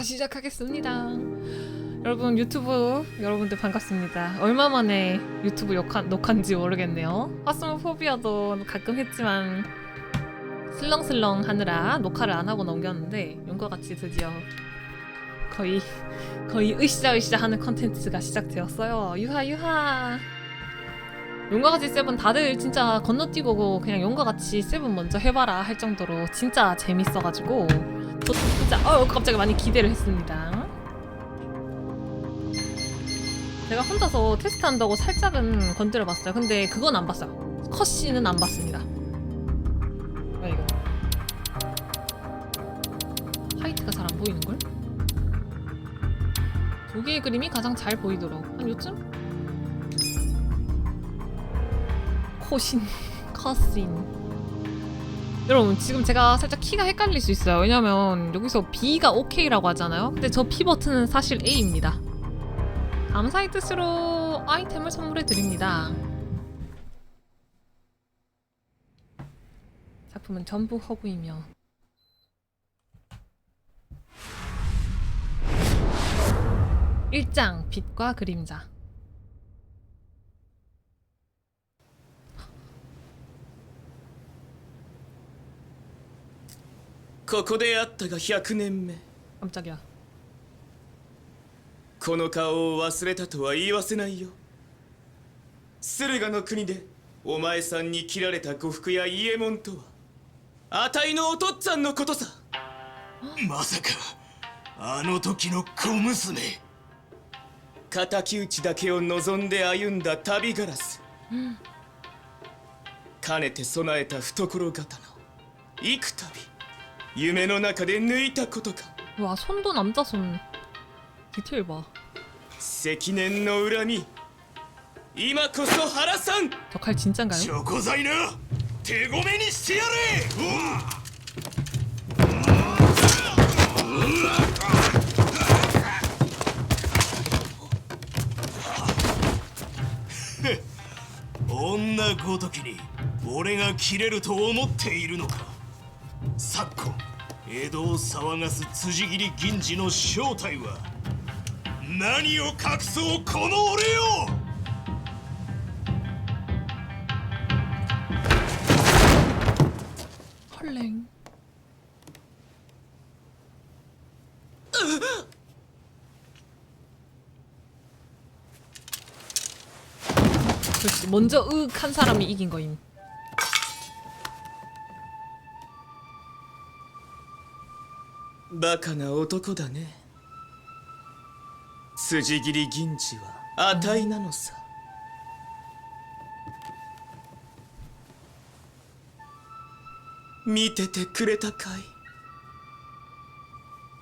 시작하겠습니다. 여러분 유튜브 여러분들 반갑습니다. 얼마 만에 유튜브 녹화인지 모르겠네요. 파스모포비아도 가끔 했지만 슬렁슬렁 하느라 녹화를 안 하고 넘겼는데 용과 같이 드디어 거의 으쌰으쌰 하는 컨텐츠가 시작되었어요. 유하 용과 같이 세븐 다들 진짜 건너뛰고 그냥 용과 같이 세븐 먼저 해봐라 할 정도로 진짜 재밌어가지고 저 진짜 갑자기 많이 기대를 했습니다. 제가 혼자서 테스트한다고 살짝은 건드려봤어요. 근데 그건 안 봤어요. 컷신은 안 봤습니다. 뭐야 이거? 화이트가 잘 안 보이는걸? 두 개의 그림이 가장 잘 보이도록 한 요쯤? 컷신 컷신. 여러분 지금 제가 살짝 키가 헷갈릴 수 있어요. 왜냐면 여기서 B가 OK라고 하잖아요. 근데 저 P 버튼은 사실 A입니다. 감사의 뜻으로 아이템을 선물해 드립니다. 작품은 전부 허구이며 일장 빛과 그림자. ここであったが100年目 깜짝이야. この顔を忘れたとは言わせないよ。駿河の国でお前さんに切られた呉服や伊右衛門とはあたいのお父っつぁんのことさ。まさかあの時の小娘。敵討ちだけを望んで歩んだ旅ガラス、かねて備えた懐刀幾度夢の中で抜いたことか。 와 손도 남자 손. 디테일 봐. 積年の恨み今こそ晴らさん。 저 칼 진짠가요? チョコ材な手ごめにしてやれ。女ごときに俺が切れると思っているのか。昨今江戸を騒がす辻斬り銀次の正体は何を隠そうこの俺よ。 헐랭. 그렇지. 먼저 한 사람이 이긴 거임. バカな男だね。辻斬り銀次は値なのさ。見ててくれたかい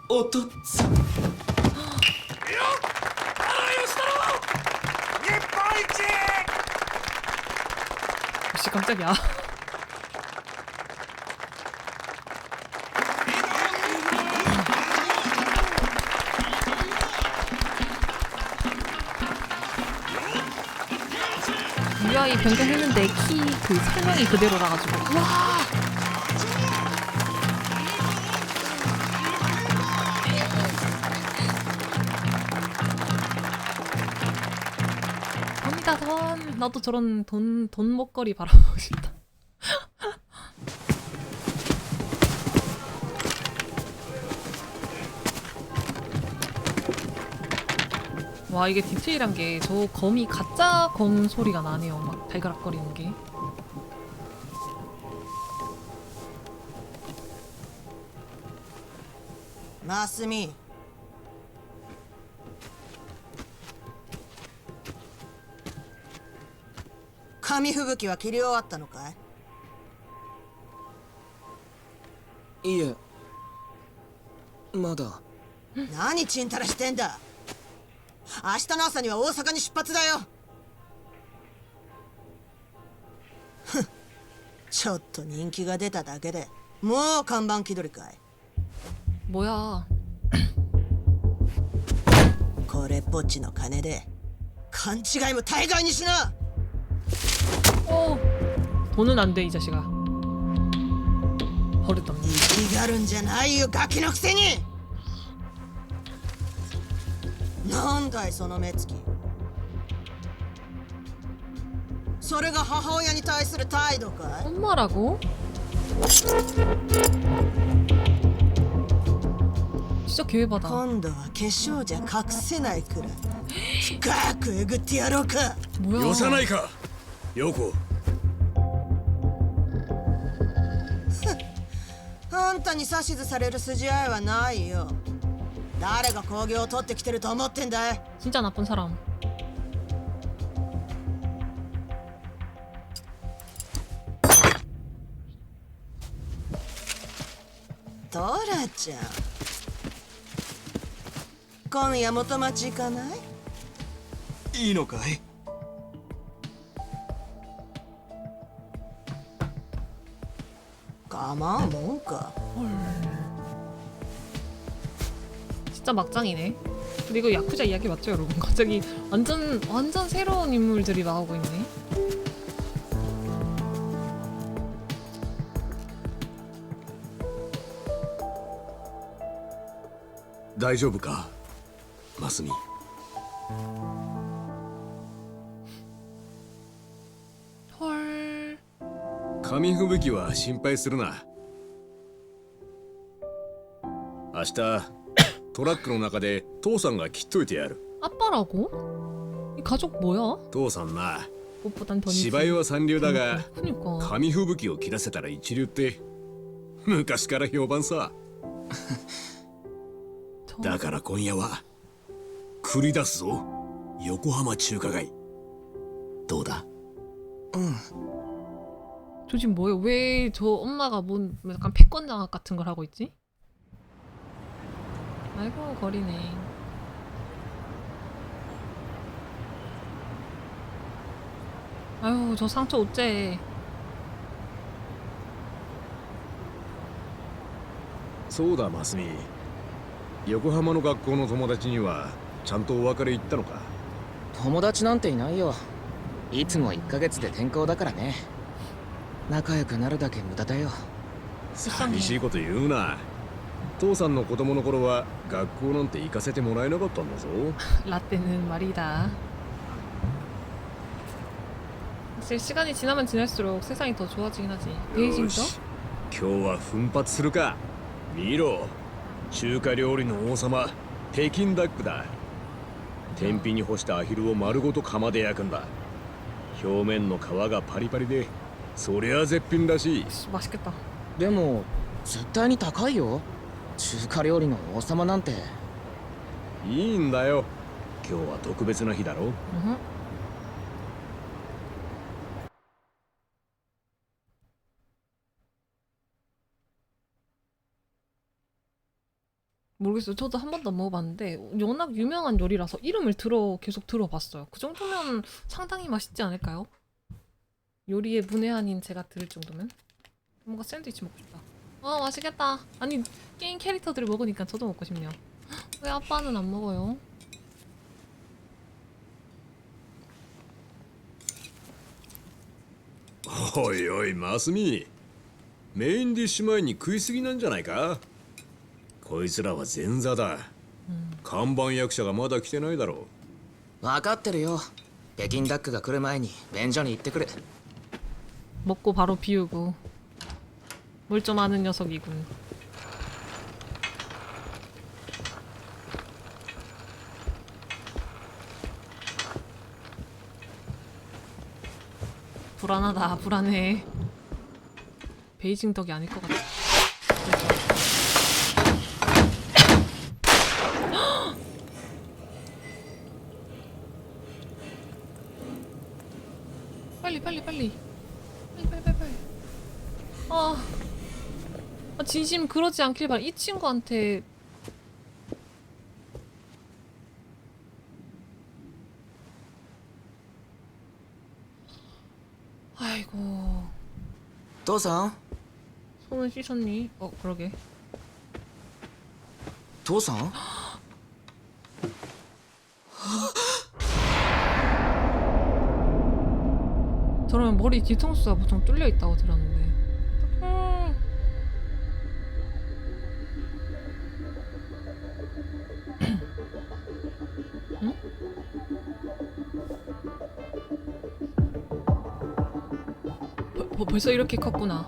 お父っつぁん。 역시 깜짝이야. UI 변경했는데 키 그 설명이 그대로라 가지고 와. 돈이다 돈. 나도 저런 돈 먹거리 바라보고 싶다. 와 이게 디테일한 게 저 검이 가짜 검 소리가 나네요. 막 달그락거리는 게. 마스미紙吹雪は切り終わったのかい？いえまだ。何ちんたらしてんだ。明日の朝には大阪に出発だよ。ふん、ちょっと人気が出ただけでもう看板気取りかい。 뭐야. これっぽっちの金で勘違いも大概にしな。 돈은 안 돼 이 자식아. 버릇없네. 気がるんじゃないよガキのくせに。なんだいその目つき。それが母親に対する態度かい？ 엄마라고? 진짜 개회바다. 今度は化粧じゃ隠せないくらい深くえぐってやろうか。 뭐야? よさないかヨコ。あんたに指図される筋合いはないよ。誰が興行を取ってきてると思ってんだい。 진짜 나쁜 사람. トラちゃん、今夜元町行かない？いいのかい？構うもんか。 진짜 막장이네. 근데 이거 야쿠자 이야기 맞죠, 여러분? 갑자기 완전 새로운 인물들이 나오고 있네. 大丈夫かマスミ。 헐. 紙吹雪は心配するな。明日トラックの中で父さんが切っといてやる。 아빠라고? 이 가족 뭐야? 父さんな、 무엇보단 더 芝居は三流だが 그니까. 紙吹雪を切らせたら一流って昔から評判さ。 だから今夜は繰り出すぞ横浜中華街。どうだ？ 저 지금 뭐예요? 왜 저 엄마가 뭔 약간 패권 장악 같은 걸 하고 있지? 아이고 거리네. 아유 저 상처 어째. そうだマスミ。横浜の学校の友達にはちゃんとお別れ言ったのか？友達なんていないよ。いつも1ヶ月で転校だからね。仲良くなるだけ無駄だよ。寂しいこと言うな。父さんの子供の頃は学校なんて行かせてもらえなかったんだぞ。 라떼는 말이다. 사실 시간이 지나면 지날수록 세상이 더 좋아지긴 하지. よ 베이징도? し今日は奮発するか。見ろ、中華料理の王様北京ダックだ。天日に干したアヒルを丸ごと釜で焼くんだ。表面の皮がパリパリでそりゃ絶品らしい。 맛있겠다. でも絶対に高いよ。中華料理の王様なんて。いいんだよ、今日は特別な日だろ。 으흠. 모르겠어요. 저도 한 번도 안 먹어봤는데 워낙 유명한 요리라서 이름을 계속 들어봤어요. 그 정도면 상당히 맛있지 않을까요? 요리의 문외한인 제가 들을 정도면. 뭔가 샌드위치 먹고 싶다. 맛있겠다. 아니 게임 캐릭터들을 먹으니까 저도 먹고 싶네요. 왜 아빠는 안 먹어요?おいおいマスミ、メインディッシュ前に食いすぎなんじゃないか。こいつらは前座だ。看板役者がまだ来てないだろう。分かってるよ。北京ダックが来る前に便所に行ってくる。 먹고 바로 비우고 뭘 좀 아는 녀석이군. 불안하다. 불안해. 베이징 덕이 아닐 것 같아. 빨리. 빨리. 진심 그러지 않길 바라. 이 친구한테 아이고. 父さん、 손을 씻었니? 그러게. 父さん。 저러면 머리 뒤통수가 보통 뚫려 있다고 들었는데. 벌써 이렇게 컸구나.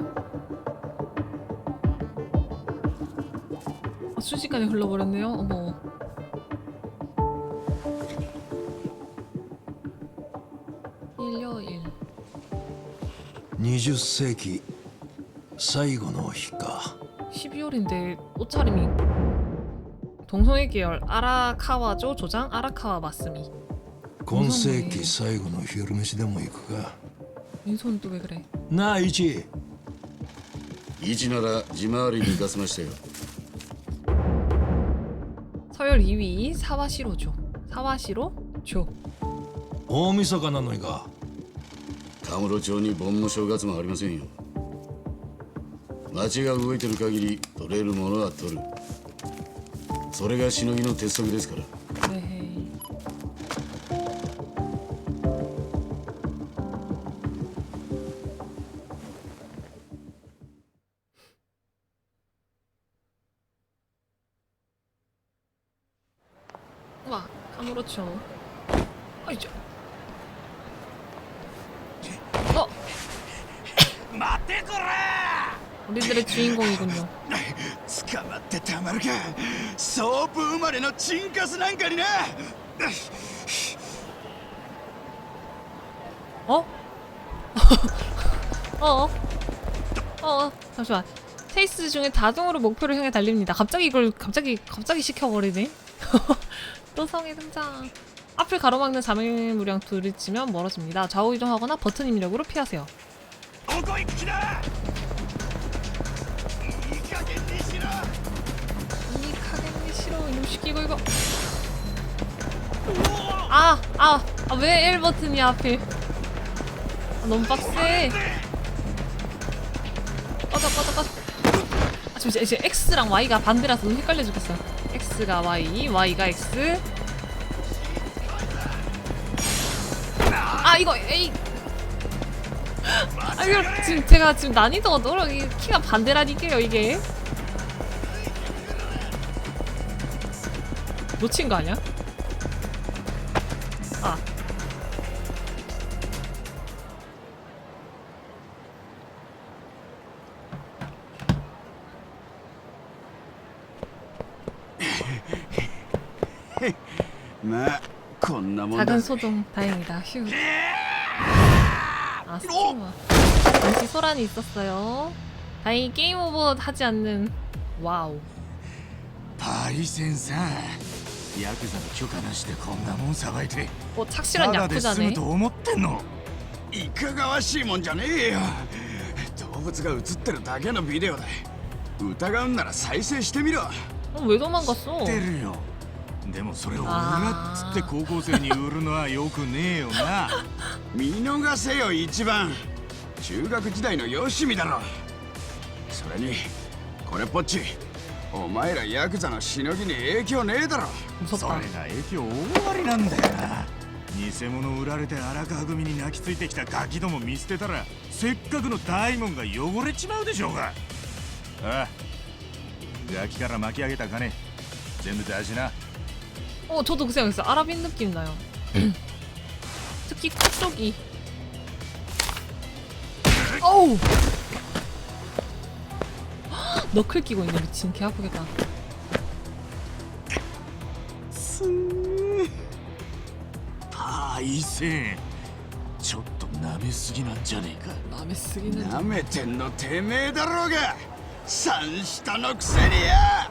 순식간에 흘러버렸네요. 어머. 일요일. 20世紀最後の日か 12월인데 옷차림이 동성애 계열 아라카와조 조장 아라카와 마스미. 今世紀最後の昼飯でも行くか 민소는 또 왜 그래? なあイチイチなら地回りに行かせましたよ。 서열 2위 사와시로조. 사와시로조. 大晦日なのにかカムロ町に盆も正月もありませんよ。町が動いてる限り取れるものは取る。それがしのぎの鉄則ですから。 네. 와, 카무로초. 아이죠. 어, 待てこら 우리들의 주인공이군요. 捕まってたまるか。ソープ生まれのチンカスなんかにな。 어? 잠시만. 체이스 중에 다중으로 목표를 향해 달립니다. 갑자기 이걸 갑자기 시켜버리네. 또 성의 등장. 앞을 가로막는 자매무량 둘이 치면 멀어집니다. 좌우 이동하거나 버튼 입력으로 피하세요. どこ行く気だ。いい加減にしろ。 이 카겐이 싫어. 이놈 시키고 이거. 왜 L 버튼이야 하필. 너무 빡세. 꺼져. 잠시 이제 X랑 Y가 반대라서 너무 헷갈려 죽겠어. X가 Y, Y가 X. 이거 에이. 이거 지금 제가 난이도가 너무 키가 반대라니까요 이게. 놓친 거 아니야?まあこんなもんだ 작은 소동 다행이다. 휴. 스티머. 잠시 소란이 있었어요. 다행히 게임 오버 하지 않는. 와우. パイセンさん、ヤクザの許可なしでこんなもんさばいて 착실한 ただで済 야쿠자네. むと思ってんの。いかがわしいもんじゃねえよ。動物が映ってるだけのビデオだ。疑うんなら再生してみろ。 왜 도망갔어? 知ってるよ。でもそれを俺がっつって高校生に売るのはよくねえよな。見逃せよ一番。中学時代のよしみだろ。それにこれっぽっち、お前らヤクザのしのぎに影響ねえだろ。それ 무섭다. が影響大ありなんだよな。偽物売られて荒川組に泣きついてきたガキども見捨てたら、せっかくの大門が汚れちまうでしょうが。ああ、ガキから巻き上げた金全部出しな。 저도 그 생각했어요. 아랍인 느낌 나요. 특히 코 쪽이. 어우! 너클 끼고 있네. 미친. 개 아프겠다. パイセン、ちょっと舐めすぎなんじゃねえか。 남의 쓰기는 舐めてんのてめえだろうが。三下のくせにや。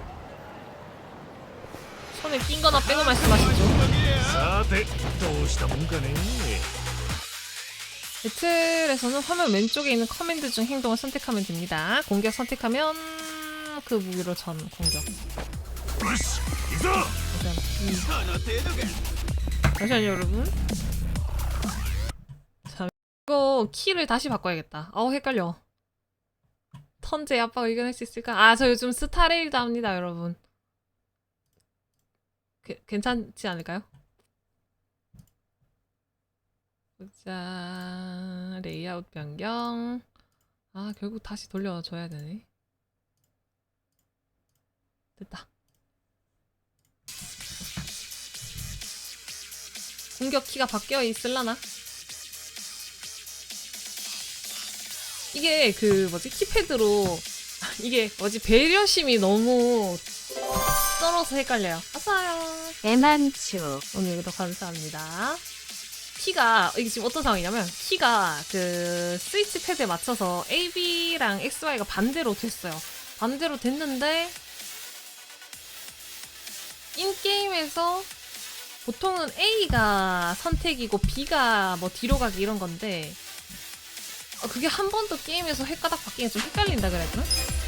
손에 낀 거나 빼고 말씀하시죠. さてどうしたもんかね。 배틀에서는 화면 왼쪽에 있는 커맨드 중 행동을 선택하면 됩니다. 공격 선택하면 그 무기로 전 공격. よし行くぞ。 잠시만요 여러분. 자, 이거 키를 다시 바꿔야겠다. 헷갈려. 턴제 아빠가 이겨낼 수 있을까? 저 요즘 스타레일도 합니다 여러분. 괜찮지 않을까요? 보자. 레이아웃 변경. 결국 다시 돌려줘야 되네. 됐다. 공격 키가 바뀌어 있을라나? 이게 그 뭐지 키패드로 이게 뭐지 배려심이 너무 썰어서 헷갈려요. 아싸요. 애만추. 오늘도 감사합니다. 키가 이게 지금 어떤 상황이냐면 키가 그 스위치 패드에 맞춰서 A, B랑 X, Y가 반대로 됐어요. 반대로 됐는데 인게임에서 보통은 A가 선택이고 B가 뭐 뒤로 가기 이런 건데 그게 한 번 더 게임에서 헷가닥 바뀌는 좀 헷갈린다 그래야 되나?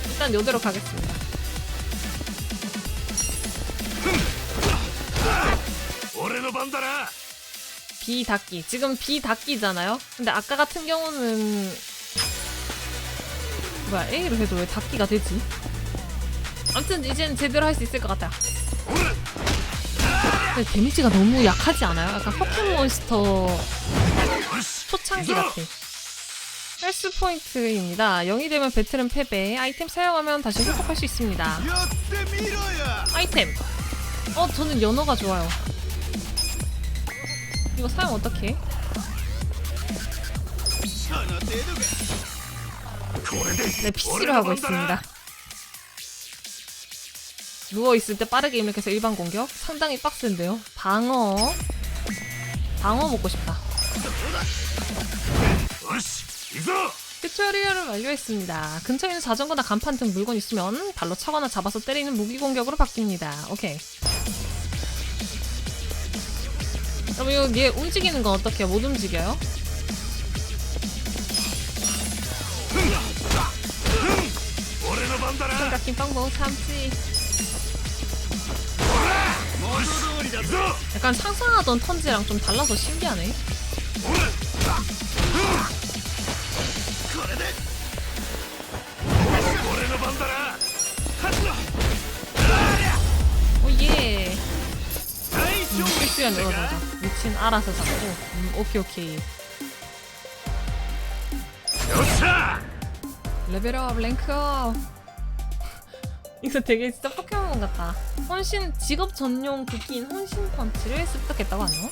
일단 요대로 가겠습니다. 오래노 반다라. B 닫기. 지금 B 닫기잖아요? 근데 아까 같은 경우는 뭐야 A로 해도 왜 닫기가 되지? 아무튼 이젠 제대로 할 수 있을 것 같아요. 근데 데미지가 너무 약하지 않아요? 약간 포켓몬스터 초창기 같아. 헬스 포인트입니다. 0이 되면 배틀은 패배. 아이템 사용하면 다시 회복할 수 있습니다. 아이템. 저는 연어가 좋아요. 이거 사용 어떻게 해? 네, PC로 하고 있습니다. 누워있을 때 빠르게 입력해서 일반 공격? 상당히 빡센데요? 방어 먹고 싶다. 튜토리얼을 완료했습니다. 근처에 있는 자전거나 간판 등 물건 있으면 발로 차거나 잡아서 때리는 무기 공격으로 바뀝니다. 오케이. 그럼 이거 얘 움직이는 건 어떻게 못 움직여요? 삼각김 빵봉 참치. 약간 상상하던 턴지랑 좀 달라서 신기하네. 오예. 실수야 늘어나자. 미친 알아서 잡고. 오케이. 레벨업 랭크업. 이거 되게 진짜 포켓몬 같다. 혼신 직업 전용 무기인 혼신 펀치를 습득했다고 하네요.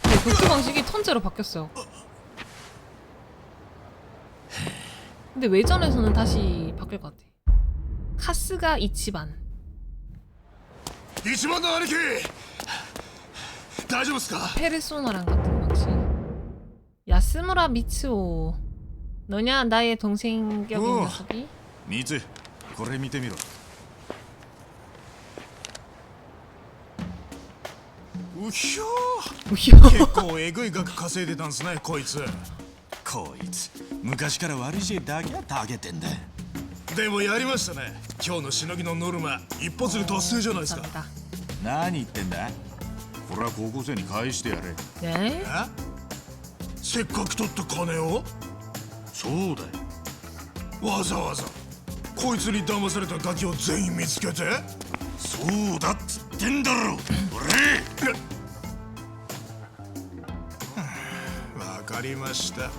네, 도트 방식이 턴제로 바뀌었어요. 근데 외전에서는 다시 바뀔 것 같아. 카스가 이치반. 一番の兄貴大丈夫っすか 페르소나랑 같은 방식. 야스무라 미츠오. 너냐 나의 동생격인 녀석이? 水これ見てみろうひょー結構えぐい額稼いでたんすねこいつこいつ昔から悪い知恵だけはたげてんだでもやりましたね今日のしのぎのノルマ一発で達成じゃないですか 감사합니다. 何言ってんだこれは高校生に返してやれ 네? えせっかく取った金をそうだよわざわざこいつに騙されたガキを全員見つけてそうだっつってんだろ俺わかりました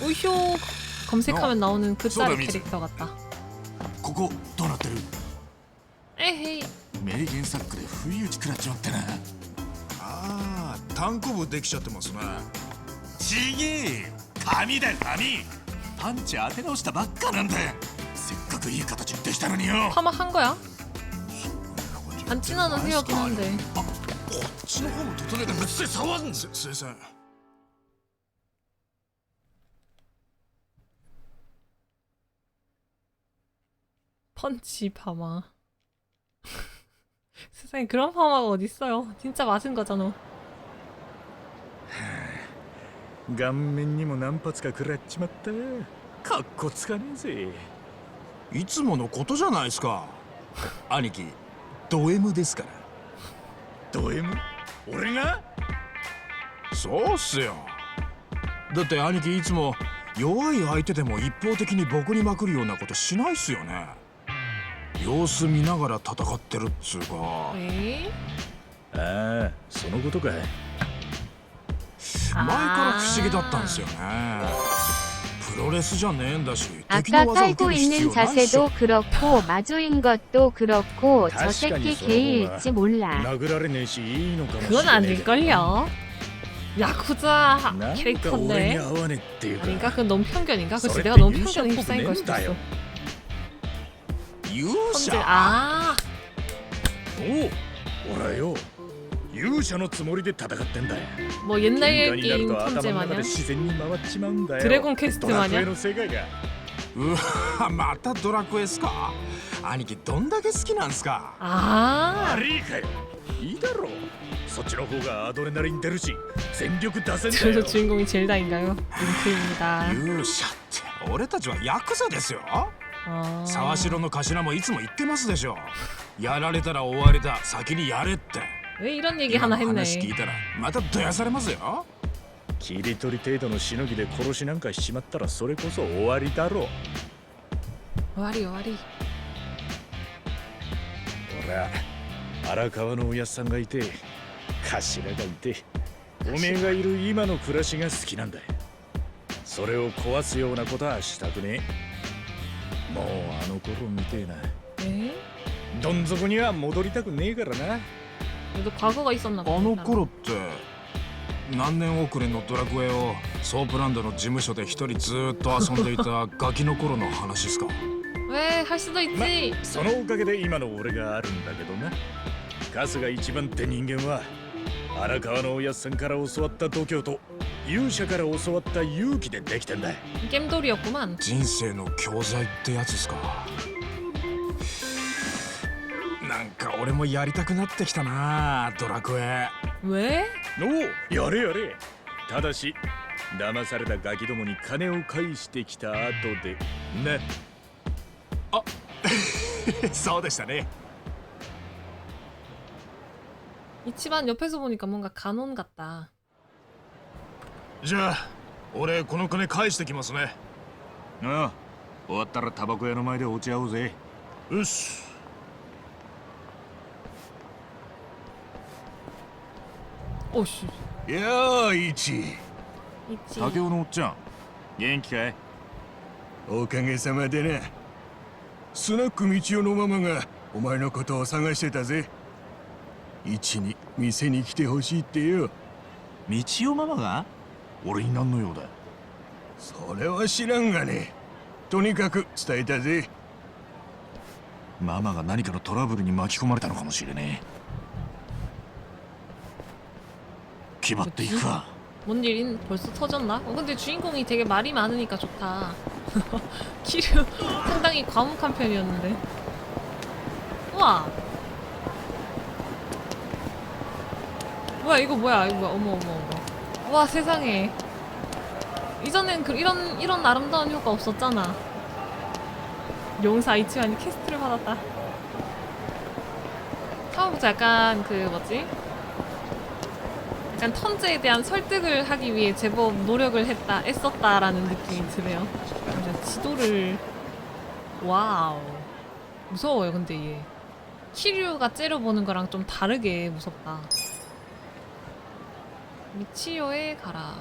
우효 검색하면 나오는 그 짤의 소담이지. 캐릭터 같다. ここどうなってる 에헤이. メリケンサックで不意打ち食らっちまってなああ単行部できちゃってますねちげえよ紙だよ紙パンチ当て直したばっかなんだよせっかくいい形できたのによ 파마 한 거야? 안 친하는 후였긴 한데. こっちの方も整えてぶっつけ触んすいません 펀치 파마. 세상에 그런 파마가 어딨어요. 진짜 맞은 거잖아. 顔面にも何発か食らっちまったかっこつかねえぜいつものことじゃないですか兄貴ド M ですからド M？ 俺がそうっすよだって兄貴いつも弱い相手でも一方的に僕にまくるようなことしないっすよね様子見ながら戦ってるっつうか 에? ああそのことか前から不思議だったんですよねプロレスじゃねえんだし敵 아까 の技を受け 깔고 る必 있는 要ないっしょ 자세도 그렇고 마주인 것도 그렇고 저 새끼 개일지 몰라. 殴られねえしいいのかもしれ 그건 ねえけど 아닐걸요. 야쿠자 なんか俺に 캐릭터인데 合わねえっていうか 아닌가? 그건 너무 편견인가? 그치 소리 내가 너무 때 편견에 유샤 휩싸인 걸 수도 있어. 勇 선제 者 아 おう俺はよ勇者のつもりで戦ってんだよ 뭐 銀 옛날 河になる 게임 と 턴제 頭の中 마냥 で自然に回っちまうんだよ 드래곤 퀘스트 ドラクエ 마냥 の世界がうわまたドラクエっすか。兄貴どんだけ好きなんすか。 아 悪いかよいいだろうそっちの方がアドレナリン出るし全力出せんだ 그래서 よ 주인공이 젤다인가요? 링크입니다. 勇者って俺たちはヤクザですよ。 아 沢城の頭もいつも言ってますでしょ。やられたら終わりだ、先にやれって 왜 이런 얘기 今 하나 の 했네. 話聞いたらまたどやされますよ。切り取り程度のしのぎで殺しなんかしちまったらそれこそ終わりだろう 와리 와리. 俺は荒川のおやっさんがいて頭がいておめえがいる今の暮らしが好きなんだよそれを壊すようなことはしたくねえもうあの頃みてえな 에? どん底には戻りたくねえからな 그래도 과거가 있었나 あ 보다. の頃って何年遅れのドラクエをソープランドの事務所で一人ずーっと遊んでいたガキの頃の話っすか。 왜 할 수도 있지. そのおかげで今の俺があるんだけどな春日一番って人間は荒川のおやっさんから教わった度胸と勇者から教わった勇気でできてんだ 겜돌이었구만. 人生の教材ってやつっすか。なんか俺もやりたくなってきたなドラクエ。 왜? おうやれやれただし騙されたガキどもに金を返してきた後でなそうでしたね。 이치반 옆에서 보니까 뭔가 간온 같다. じゃあ俺この金返してきますね。ああ終わったらタバコ屋の前で落ち合おうぜよし。 오씨. いやあイチ 이치. 竹雄のおっちゃん元気かいおかげさまでなスナック道夫のママがお前のことを探してたぜ一に店に来てほしいってよ道夫ママが俺に何の用だ。それは知らんがねとにかく伝えたぜママが何かのトラブルに巻き込まれたのかもしれねえ。気張っていくか。 뭔 일인 벌써 터졌나? 근데 주인공이 되게 말이 많으니까 좋다. 키류 상당히 과묵한 편이었는데. 우와. 뭐야 이거 뭐야 이거 뭐야 어머 어머 어머. 와 세상에. 이전엔 이런 아름다운 효과 없었잖아. 용사 이치환이 캐스트를 받았다. 처음부터 약간 그 뭐지? 약간 턴제에 대한 설득을 하기 위해 제법 노력을 했다, 애썼다라는 느낌이 드네요. 그래서 지도를 와우 무서워요. 근데 얘 키류가 째려보는 거랑 좀 다르게 무섭다. 미치요에 가라.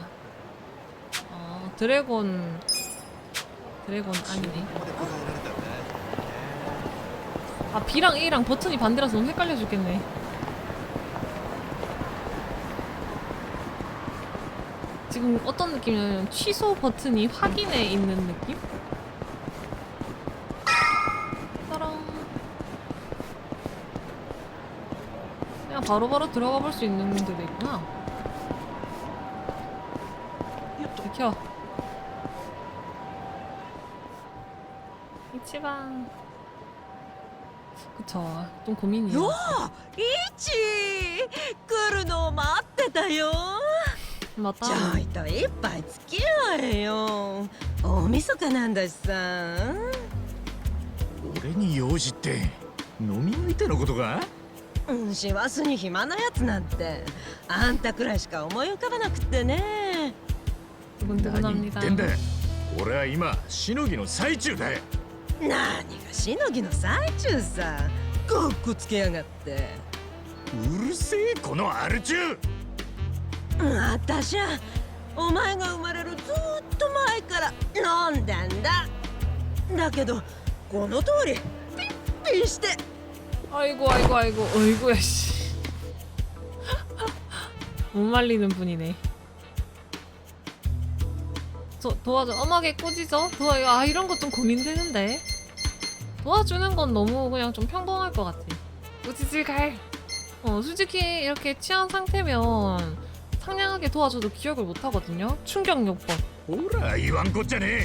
드래곤 아니네. 아 B랑 A랑 버튼이 반대라서 너무 헷갈려 죽겠네. 지금 어떤 느낌이냐면 취소 버튼이 확인에 있는 느낌? 따랑 그냥 바로바로 들어가 볼 수 있는 데도 있구나. 비켜. 이치방. 그쵸. 좀 고민이에요. イチ来るの待ってたよ。 맞다. ちょいと一杯付き合えよ。大晦日なんだしさ。俺に用事って飲み相手のことか師走に暇なやつなんてあんたくらいしか思い浮かばなくってね。何言 두근두근합니다. ってんだ俺は今しのぎの最中だよ何がしのぎの最中さ。かっこつけやがって。うるせえこのアル中私はお前が生まれるずーっと前から飲んでんだ。だけどこの通りピッピして。 아이고 어이구야 씨. 못 말리는 분이네. 도와줘. 엄하게 꾸짖어. 아 이런 거 좀 고민되는데. 도와주는 건 너무 그냥 좀 평범할 것 같아. 꾸짖을 갈. 솔직히 이렇게 취한 상태면 상냥하게 도와줘도 기억을 못 하거든요. 충격요법. ほら言わんこっちゃねえ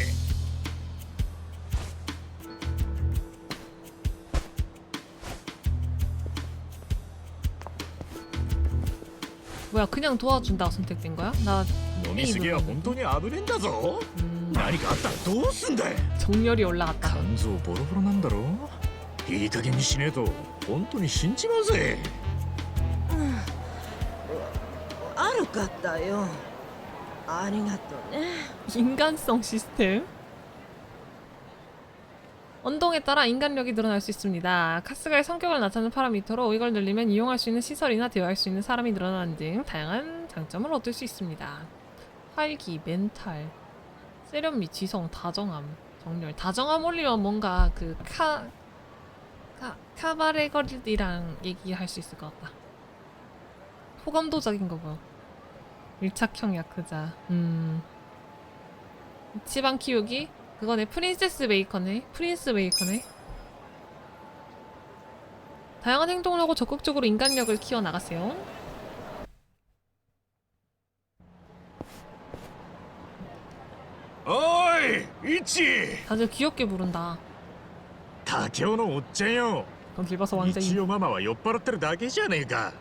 뭐야 그냥 도와준다고 선택된 거야? 나 飲みすぎは本当に危ねえんだぞ何かあったらどうすんだよ 정열이 올라갔다. 肝臓ボロボロなんだろいい加減にしねえと本当に死んじまうぜ悪かったよ。ありがとうね。 인간성 시스템. 언동에 따라 인간력이 늘어날 수 있습니다. 카스가의 성격을 나타내는 파라미터로 이걸 늘리면 이용할 수 있는 시설이나 대화할 수 있는 사람이 늘어나는 등 다양한 장점을 얻을 수 있습니다. 활기, 멘탈, 세련미, 지성, 다정함, 정렬. 다정함 올리면 뭔가 그 카바레거리랑 얘기할 수 있을 것 같다. 호감도적인 거 보여. 밀착형 야크자. 집안 키우기. 그거네. 프린세스 베이커네. 프린스 베이커네. 다양한 행동을 하고 적극적으로 인간력을 키워나가세요. 어이 이치 다들 귀엽게 부른다. 他京のおっちゃんよ 거길 봐서 완전 一応ママは酔っ払ってるだけじゃねえか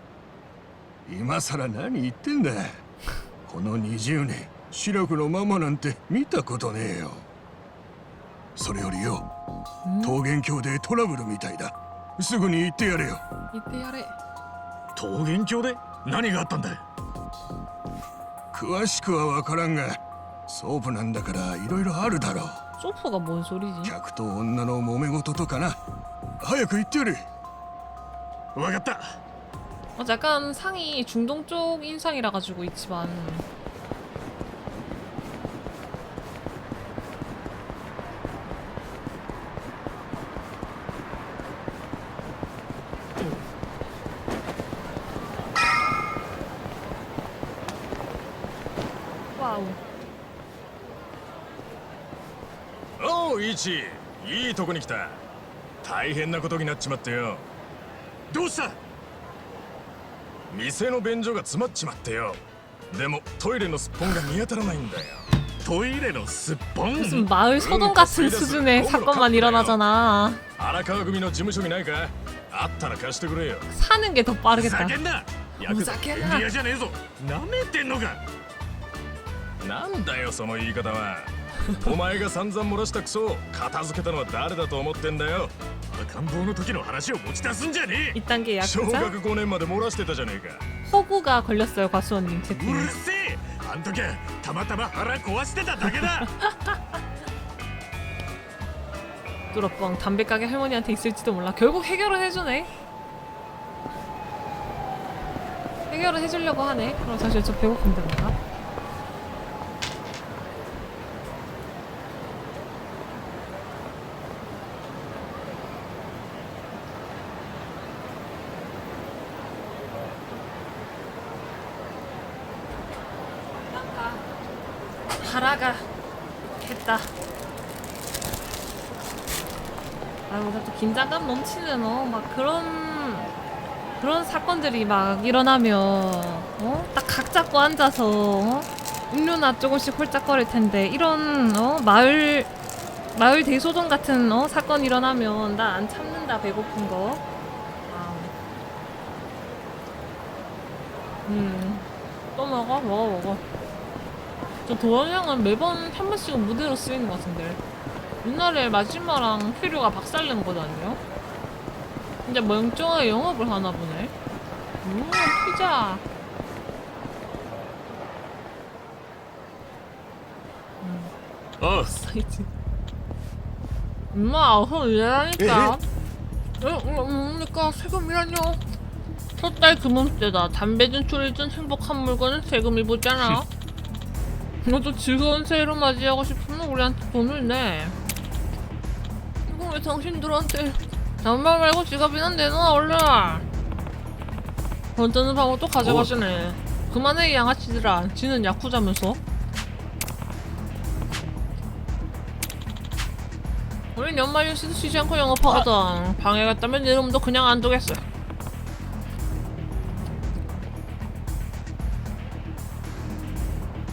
今さら何言ってんだ。この20年シラフのママなんて見たことねえよ。それよりよ、桃源郷でトラブルみたいだ。すぐに言ってやれよ。 이때 야래. 桃源郷で何があったんだ詳しくは分からんが、ソープなんだからいろいろあるだろう。 소프가 뭔 소리지? 客と女の揉め事とかな。早く言ってやれ。分かった 약간 상이 중동 쪽 인상이라 가지고 있지만 와우. おうイチいいとこに来た大変なことになっちまってよどうした店の便所が詰まっちまってよでもトイレのすっぽんが見当たらないんだよトイレのすっぽん 무슨 마을 소동 같은 수준의 사건만 일어나잖아. 荒川組の事務所にないかあったら貸してくれよ 사는 게 더 ふ 빠르겠다. ざけんなヤクザふざけんな便利屋じゃねえぞなめてんのかなんだよその言い方はお前が散々漏らしたクソを片付けたのは誰だと思ってんだよ赤ん坊の時の話を持ち出すんじゃね 2단계 小 야쿠자. 学5年まで漏らしてたじゃねえか 허구가 걸렸어요, 과수원님 え 채팅. うるせえあん時はたまたま腹壊してただけだ 뚜러뻥 담배 가게 할머니한테 있을지도 몰라. 결국 해결은 해주네. 해결은 해주려고 하네. 그럼 사실 저 배고픈데 뭔가? 가라가 했다. 아이고 또 긴장감 넘치는 막 그런 사건들이 막 일어나면 딱 각 잡고 앉아서 음료나 조금씩 홀짝거릴 텐데 이런 마을 대소동 같은 사건 일어나면 나 안 참는다 배고픈 거. 또 먹어. 저 도원 형은 매번 한 번씩은 무대로 쓰이는 것 같은데 옛날에 마지막랑 휘류가 박살낸 거잖아요. 이제 멀쩡하게 영업을 하나 보네. 피자. 사이즈. 엄마 어서 일하니까. 그러니까 세금이라뇨. 첫 달 금음세다. 담배 진출 일전 행복한 물건은 세금 일부잖아. 너도 즐거운 새해를 맞이하고 싶으면 우리한테 돈을 내. 이거 왜 당신들한테 남말 말고 지갑이나 내놔 얼른. 번드는 방어 또 가져가시네. 그만해 이 양아치들아. 지는 야쿠자면서. 우린 연말 연시도 쉬지 않고 영업하거든. 방해했다면 이름도 그냥 안 두겠어.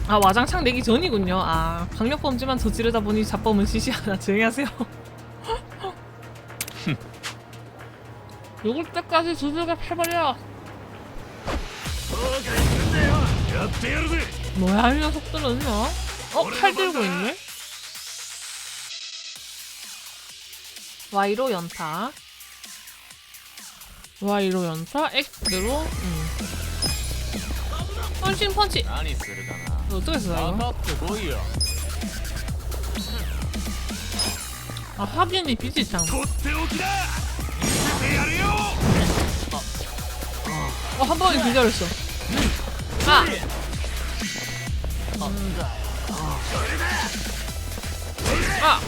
아, 와장창 내기 전이군요. 아, 강력범죄만 저지르다 보니 자범은 시시하다. 조용히 하세요. 욕을 때까지 두들겨 패버려. 뭐야 이 녀석들은. 칼 들고 있네? Y로 연타. Y로 연타. X로 헌신 펀치. 이거 어떻게 써요? 아, 확인이 비슷한. 한 번에 기다렸어. 아! 아!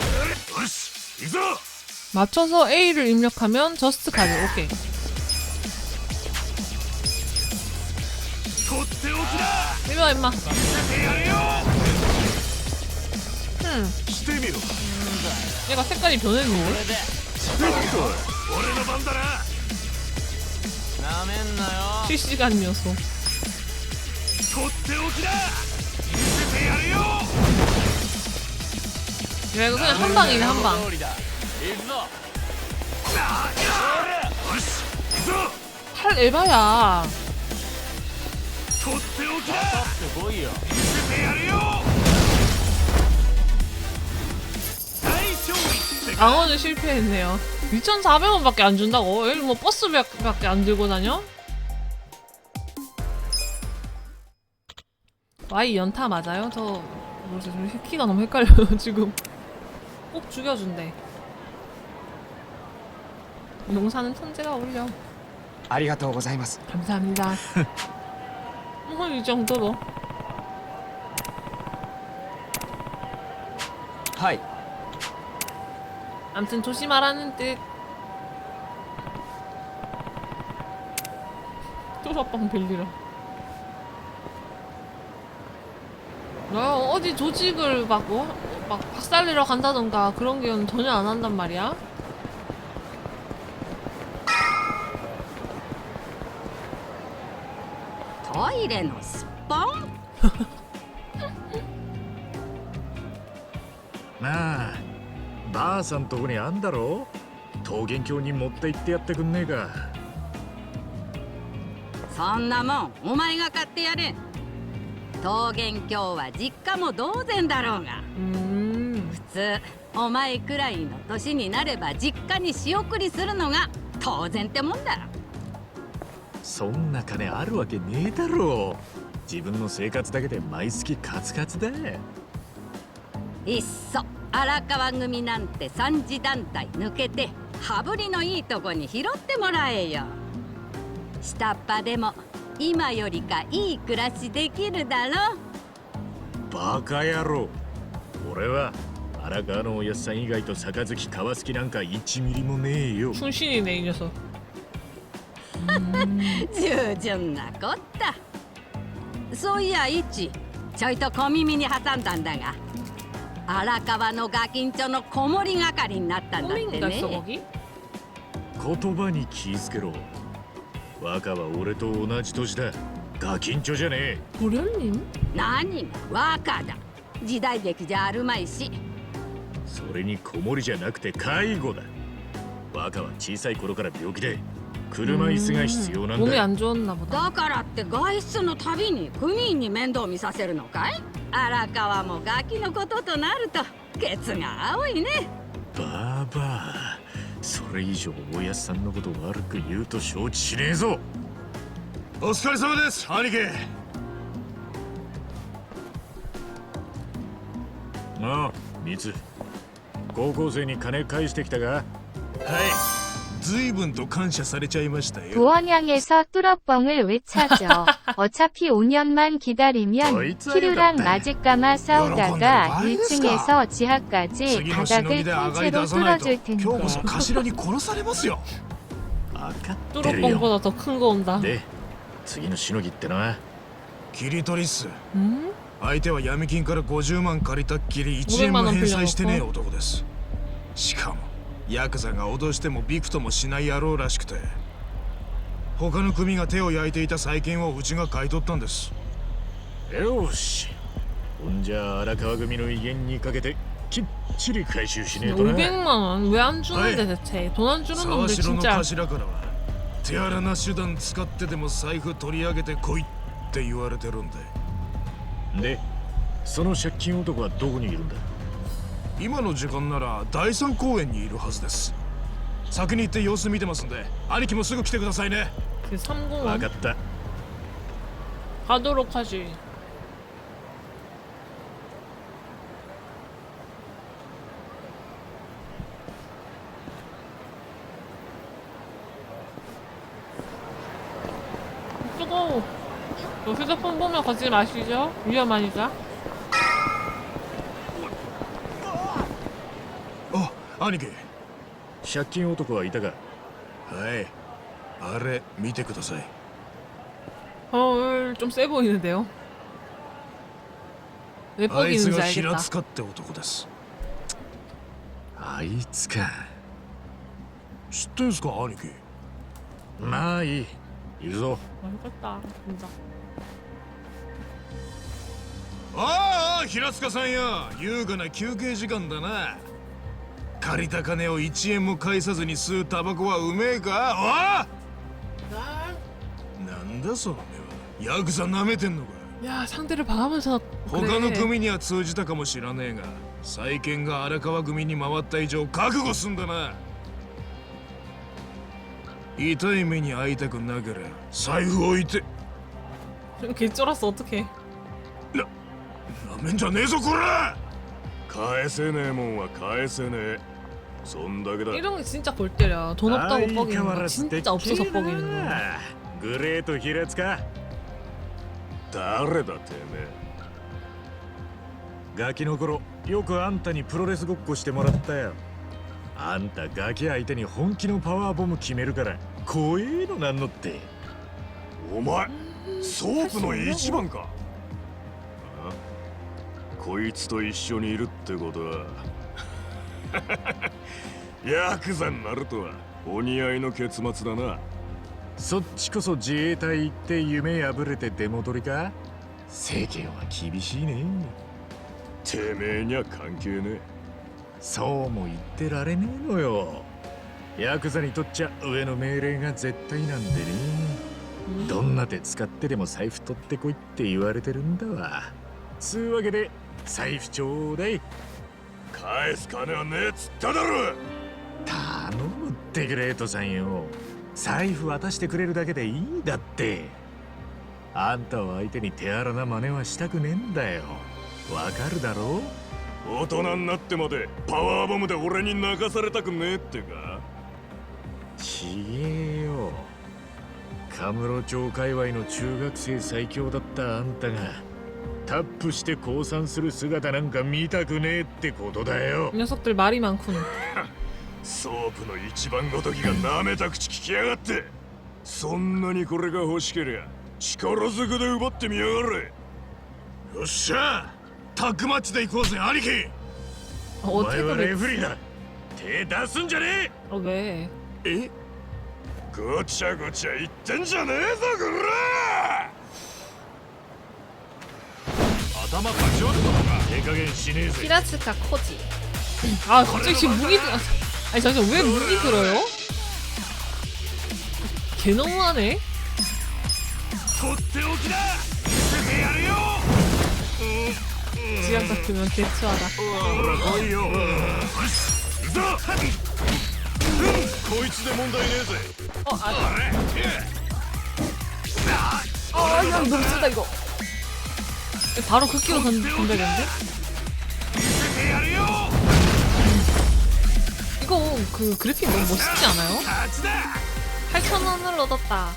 맞춰서 A를 입력하면 저스트 카드. 오케이. 이리와 임마. 얘가 색깔이 변했는데? 실시간 녀석. 야, 이거 그냥 한 방이네, 한 방. 팔 에바야. 방어는 실패했네요. 2,400원밖에 안 준다고? 얘는 뭐 버스밖에 안 들고 다녀? Y 연타 맞아요? 저 뭐지? 키가 너무 헷갈려요 지금. 꼭 죽여준대. 용사는 천재가 어울려. ありがとうございます。 감사합니다. 이 정도로. はい。 암튼 조심하라는 뜻. 또라빵 빌리라. 나 어디 조직을 막 박살내러 간다던가 그런 게 전혀 안 한단 말이야. 토일에のスッポンなあばあさんとこにあんだろ。桃源郷に持って行ってやってくんねえか。そんなもんお前が買ってやれ。桃源郷は実家も同然だろうが。普通お前くらいの年になれば実家に仕送りするのが当然ってもんだ。そんな金あるわけねえだろ。自分の生活だけで毎月カツカツだ。いっそ荒川組なんて三次団体抜けて羽振りのいいとこに拾ってもらえよ。下っ端でも今よりかいい暮らしできるだろ。バカ野郎。俺は荒川のおやっさん以外と杯交わす気なんか1ミリもねえよ。 충신이네 이 녀석. 従順なこった。そういや一ちょいと小耳に挟んだんだが、荒川のガキンチョの子守係になったんだってね。言葉に気づけろ。若は俺と同じ年だ。ガキンチョじゃねえ。고려님? 何が若だ。時代劇じゃあるまいし。それに子守じゃなくて介護だ。若は小さい頃から病気で車椅子が必要なんだ。 몸이 안 좋았나 보다. だからって外出のたびに組員に面倒見させるのかい。荒川もガキのこととなるとケツが青いね。バーバー、それ以上おやっさんのこと悪く言うと承知しねえぞ。お疲れ様です、兄貴。ああ、ミツ。高校生に金返してきたか。はい。随分と感謝されちゃいましたよ。 부원양에서 뚜러뻥을 왜 찾아? 어차피 5년만 기다리면 키류랑 마즈까마 싸우다가 1층에서 지하까지 바닥을 통째로 뚫어줄 텐데. 뚜러뻥보다 더 큰 거 온다. で、次のしのぎってのはキリトリス。 음? 相手は闇金から50万借りたっきり1円も返済してねえ男です。しかもヤクザが脅してもびくともしない野郎らしくて、他の組が手を焼いていた債券をうちが買い取ったんです。よし、ほんじゃ荒川組の威厳にかけてきっちり回収しねえとな。 500만 원 왜 안 주는데 대체 돈 안 주는 沢 놈들 城の 진짜 頭からは手荒な手段使ってでも財布取り上げてこいって言われてるんで。で、その借金男はどこにいるんだ？今の時間なら第三公園にいるはずです。先に行って様子見てますんで、兄貴もすぐ来てくださいね。 그 301わかった。 가도록 하지. 뜨거워. 너 휴대폰 보면 가지 마시죠. 위험하니까. あ、兄貴。借金男はいたか？はい。あれ見てください。 좀 세 보이는데요. 왜 あいつ 뻑이는지 が平 알겠다. 塚って男です。あいつか。知ってんすか、兄貴。まあいい。いるぞ。 맛있겠다, 진짜. ああ、平塚さんや。優雅な休憩時間だな。借りた金を1円も返さずに吸うタバコはうめえか？なんだその目は。ヤクザ舐めてんのか。 야, 상대를 봐가면서 他の 그래. 組には通じたかもしらねえが、債権が荒川組に回った以上覚悟すんだな。痛い目に遭いたくなければ財布置いて。 개 쫄았어, 어떡해. なめんじゃねえぞこら。返せねえもんは返せねえ。そんだけだ。 이런 게 진짜 골 때려. 돈 없다고 뻑이는 거 진짜 없어서 뻑이는 거. グレート平塚。誰だてめえ。ガキの頃よくあんたにプロレスごっこしてもらったよ。あんたガキ相手に本気のパワーボム決めるから怖えのなんのって。お前ソープの一番か。こいつと一緒にいるってことはヤクザになるとはお似合いの結末だな。そっちこそ自衛隊行って夢破れて出戻りか？世間は厳しいね。てめえには関係ねえ。そうも言ってられねえのよ。ヤクザにとっちゃ上の命令が絶対なんでね。どんな手使ってでも財布取ってこいって言われてるんだわ。つうわけで財布ちょうだい。返す金はねえっつっただろ。頼むってグレートさんよ。財布渡してくれるだけでいいんだって。あんたを相手に手荒な真似はしたくねえんだよ。わかるだろ？大人になってまでパワーボムで俺に泣かされたくねえってか？ちげえよ。カムロ町界隈の中学生最強だったあんたがタップして降参する姿なんか見たくねえってことだよ。 이 녀석들 말이 많군. ソープの一番ごときが舐めた口聞きやがって。そんなにこれが欲しけりゃ力ずくで奪ってみやがれ。よっしゃ、タッグマッチで行こうぜ兄貴。お前は 어떻게 レフリーだ。手出すんじゃねえ。 왜? え？ごちゃごちゃ言ってんじゃねえぞこら。頭かち割ったのか。手加減しねえぜ。 히라츠카 코지. 아, 갑자기 지금 무기 아니 잠시만 왜 무기 들어요? 개 너무하네. とっておきだ。見せてやるよ。 지각 같으면 개추하다. ほら来いよ。行くぞ。こいつで問題ねえぜ。 아, 야, 너무 세다 이거. 바로 극기로 던져야겠는데? 이거 그 그래픽 너무 멋있지 않아요? 8,000원을 얻었다.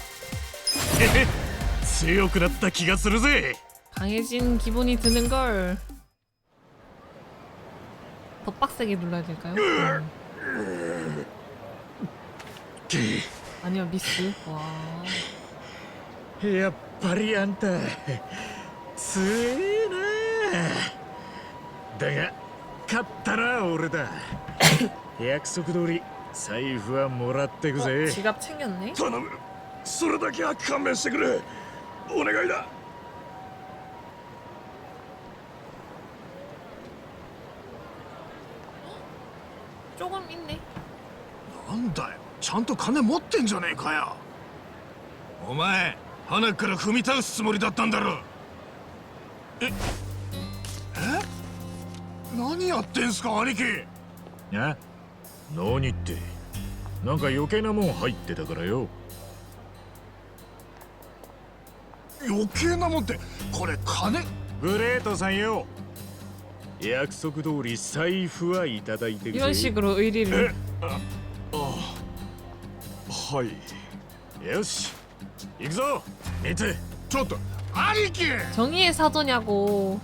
強くなった気がするぜ。 강해진 기분이 드는 걸. 더 빡세게 눌러야 될까요? 아니요 미스. 와. やっぱりあんた強えな。だが勝ったら俺だ。約束通り財布はもらってくぜ。 지갑 챙겼네. 頼む。それだけは勘弁してくれ。お願いだ。 조금 있네. なんだよ、ちゃんと金持ってんじゃねえかよ。お前、鼻から踏み倒すつもりだったんだろ。え何やってんすか、兄貴。何って、なんか余計なもん入ってたからよ。余計なもんって、これ金？グレートさんよ。約束通り財布はいただいてくれ。 이런 식으로 의리를. はい。よし、行くぞ。見て。ちょっと、兄貴。 정의의 사도냐고.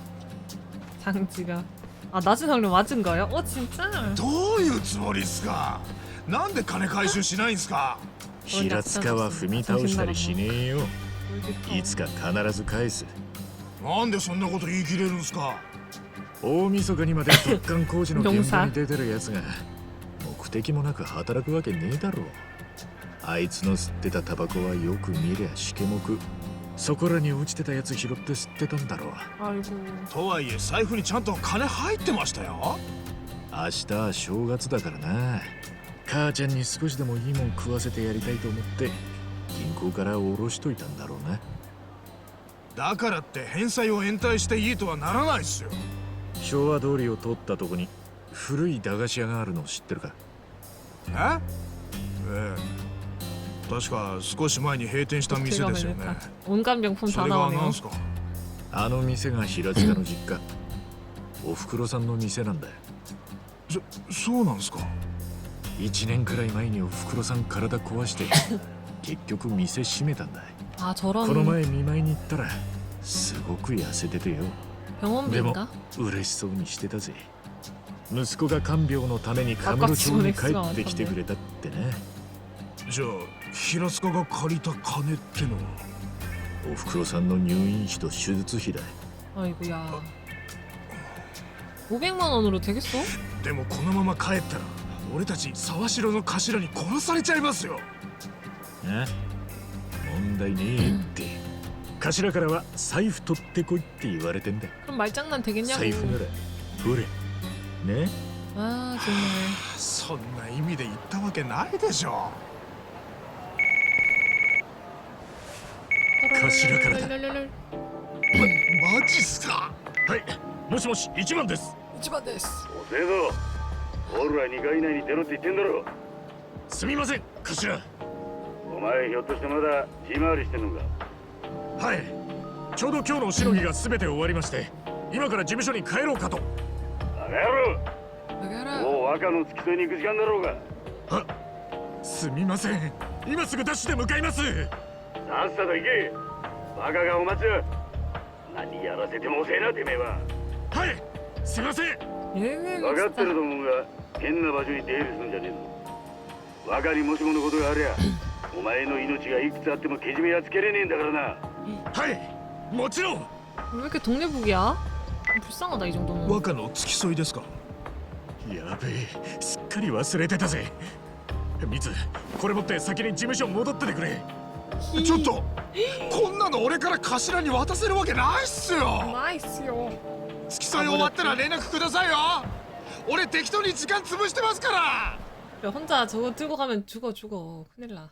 장지가. 아, 낮은 확률 맞은 거요? 진짜? どういうつもりっすか。なんで金回収しないんすか。平塚は踏み倒したりしねえよ。いつか必ず返す。なんでそんなこと言い切れるんすか。大晦日にまで突貫工事の現場に出てるやつが目的もなく働くわけねえだろう。あいつの吸ってたタバコはよく見りゃしけもく。そこらに落ちてたやつ拾って吸ってたんだろう。 아이고. とはいえ財布にちゃんと金入ってましたよ。明日は正月だからな。母ちゃんに少しでもいいもん食わせてやりたいと思って銀行から下ろしといたんだろうな。だからって返済を延滞していいとはならないっすよ。昭和通りを通ったとこに古い駄菓子屋があるの知ってるか。ええ、確か少し前に閉店した店ですよね。 온갖 명품 다 それが 나오네요. なんすか。あの店が平塚の実家おふくろさんの店なんだよ。そうなんすか。1年くらい前におふくろさん体壊して結局店閉めたんだ。 아, 저런 この前見舞いに行ったらすごく痩せててよ。でも 병원비인가? 嬉しそうにしてたぜ。息子が看病のためにカムロ町に帰ってきてくれたってね。じゃあ平塚が借りた金ってのはおふくろさんの入院費と手術費だ。 아이고야. 500만 원으로 되겠어? でもこのまま帰ったら俺たち沢城の頭に殺されちゃいますよ。問題ねえって。頭からは財布取ってこいって言われてんだ。 그럼 말장난 되겠냐고. 財布ならほれね。 아, 정말. そんな意味で言ったわけないでしょ。頭からだ。 랄랄랄랄. マジっすか。はい、もしもし、1番です。 1번です. 遅えぞ。ホールは2回以内に出ろって言ってんだろ。すみません、頭。お前ひょっとしてまだ地回りしてんのか。はい、ちょうど今日のしのぎが全て終わりまして今から事務所に帰ろうかと。バカ野郎、もう若の付き添いに行く時間だろうが。すみません、今すぐダッシュで向かいます。さっさと行け。バカがお待ちだ。何やらせても遅えなてめえは。はい、すみません。 얘는 分かってる 진짜. と思うが変な場所に出入りするんじゃねえぞ。若にもしものことがありゃお前の命がいくつあってもけじめはつけれねえんだからな。はい、もちろん。 왜 이렇게 동네북이야? 불쌍하다, 이 정도면. 若の付き添いですか。やべえ、すっかり忘れてたぜ。ミツ、これ持って先に事務所戻っててくれ。ちょっと、こんなの俺から頭に渡せるわけないっすよ。 나이스요. 付き添い終わったら連絡くださいよ。俺適当に時間潰してますから。 야, 혼자 저거 들고 가면 죽어. 큰일 나.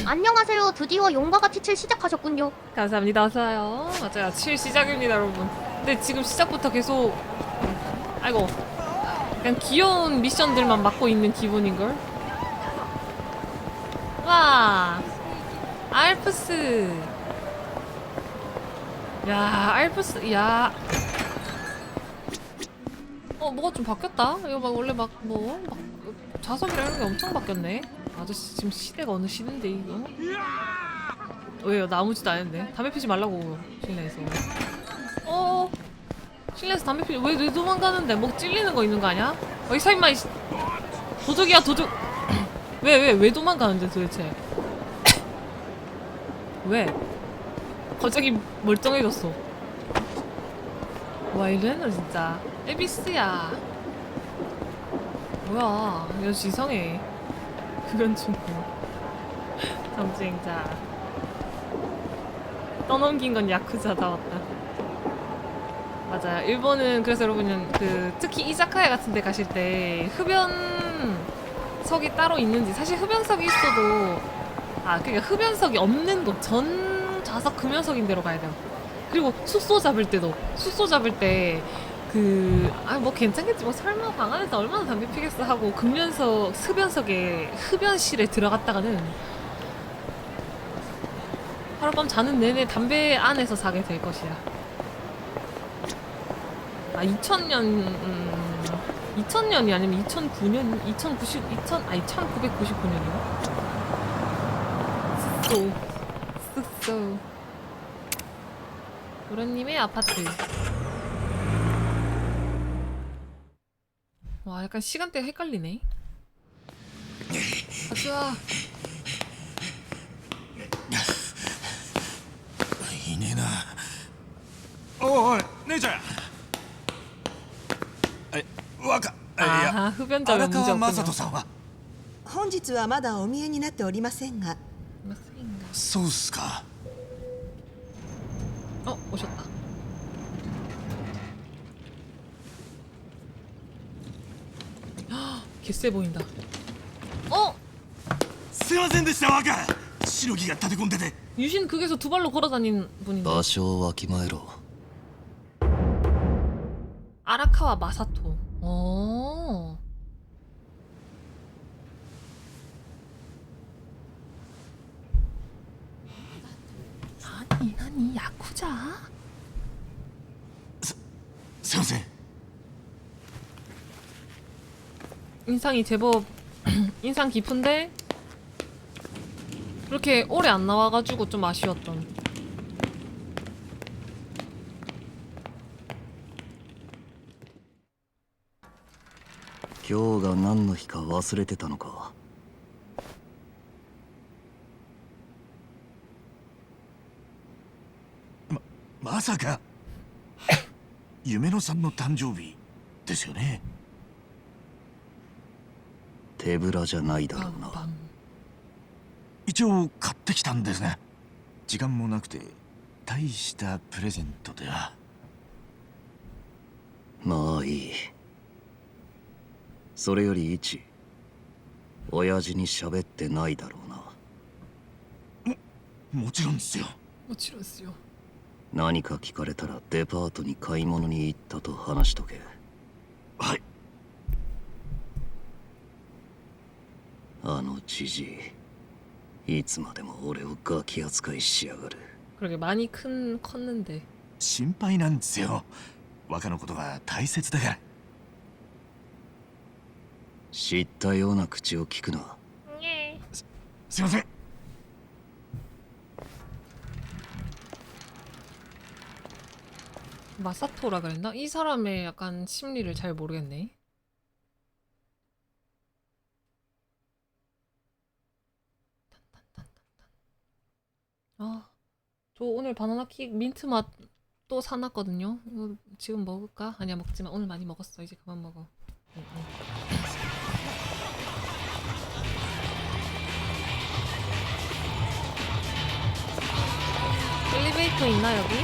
안녕하세요. 드디어 용과 같이 칠 시작하셨군요. 감사합니다. 어서요. 맞아요. 7 시작입니다, 여러분. 근데 지금 시작부터 계속 아이고 그냥 귀여운 미션들만 맡고 있는 기분인걸? 와 알프스. 야 알프스. 야 뭐가 좀 바뀌었다. 이거 막 원래 막 자석이랑 이런 게 엄청 바뀌었네. 아저씨 지금 시대가 어느 시대인데 이거? 왜요? 나 아무 짓도 안 했는데. 담배 피지 말라고 실내에서. 실내에서 담배 피지. 왜 도망가는데? 뭐 찔리는 거 있는 거 아니야? 어이서 임마. 도둑이야 도둑. 왜 도망가는데 도대체? 왜? 갑자기 멀쩡해졌어. 와 이래는 진짜 에비스야. 뭐야 여자 이상해. 흡연 중고 정주행자. 떠넘긴 건 야쿠자다. 맞다. 맞아요. 일본은 그래서 여러분 그 특히 이자카야 같은 데 가실 때 흡연석이 따로 있는지, 사실 흡연석이 있어도 그러니까 흡연석이 없는 곳, 전 좌석 금연석인 데로 가야 돼요. 그리고 숙소 잡을 때도 뭐 괜찮겠지, 뭐 설마 방 안에서 얼마나 담배 피겠어 하고 금연석 흡연석에 흡연실에 들어갔다가는 하룻밤 자는 내내 담배 안에서 자게 될 것이야. 2000년이 아니면 2009년, 1999년이요? 쓱쏘. 도련님의 아파트. 와, 약간 시간대가 헷갈리네. 가자. いねえな。おい姉ちゃん。ああ、흡연자가 문제 없군요. 荒川雅人さんは。本日はまだお見えになっておりませんが。そうっすか。 오셨다. 개쎄 보인다. すいませんでした若。しのぎが立て込んでて。 유신 극에서 두 발로 걸어다니는 분인데. 場所をわきまえろ。 아라카와 마사토. 어. 아니 야쿠자? すいません。 인상이 제법 인상 깊은데 그렇게 오래 안 나와가지고 좀 아쉬웠던. 今日が何の日か忘れてたのか。まさか夢野さんの誕生日ですよね。手ぶらじゃないだろうな。一応買ってきたんですが、時間もなくて大したプレゼントでは。まあいい。それより一、親父に喋ってないだろうな。もちろんですよ。もちろんですよ。何か聞かれたらデパートに買い物に行ったと話しとけ。はい。あのじじい、いつまでも俺をガキ扱いしやがる。 그러게 많이 컸는데. 心配なんですよ。若のことが大切だから。知ったような口を聞くな。すいません。 마사토라 그랬나? 이 사람의 약간 심리를 잘 모르겠네. 저 오늘 바나나 킥 민트 맛 또 사놨거든요. 이거 지금 먹을까? 아니야, 먹지마. 오늘 많이 먹었어. 이제 그만 먹어. 엘리베이터 있나 여기?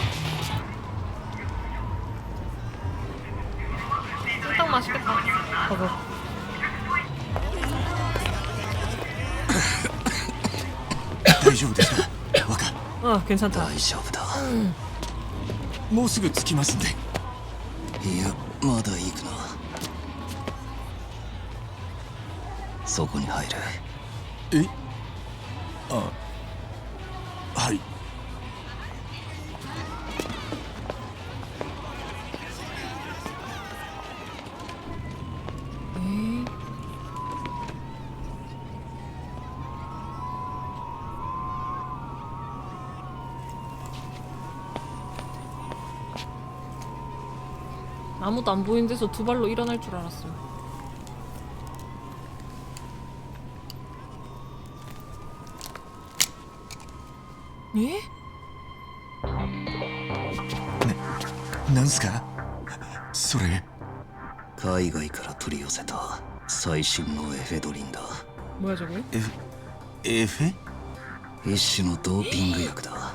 딱 맛있겠다. 버거. 大丈夫ですか若。 괜찮다. 大丈夫だ。もうすぐ着きますんで。いや、まだ行くな。そこに入る。え？はい。 아무도 안 보이는 데서 두 발로 일어날 줄 알았어요. 예? なんすか？それ海外から取り寄せた最新のエフェドリンだ。 뭐야 저게? エフェ一種のドーピング薬だ。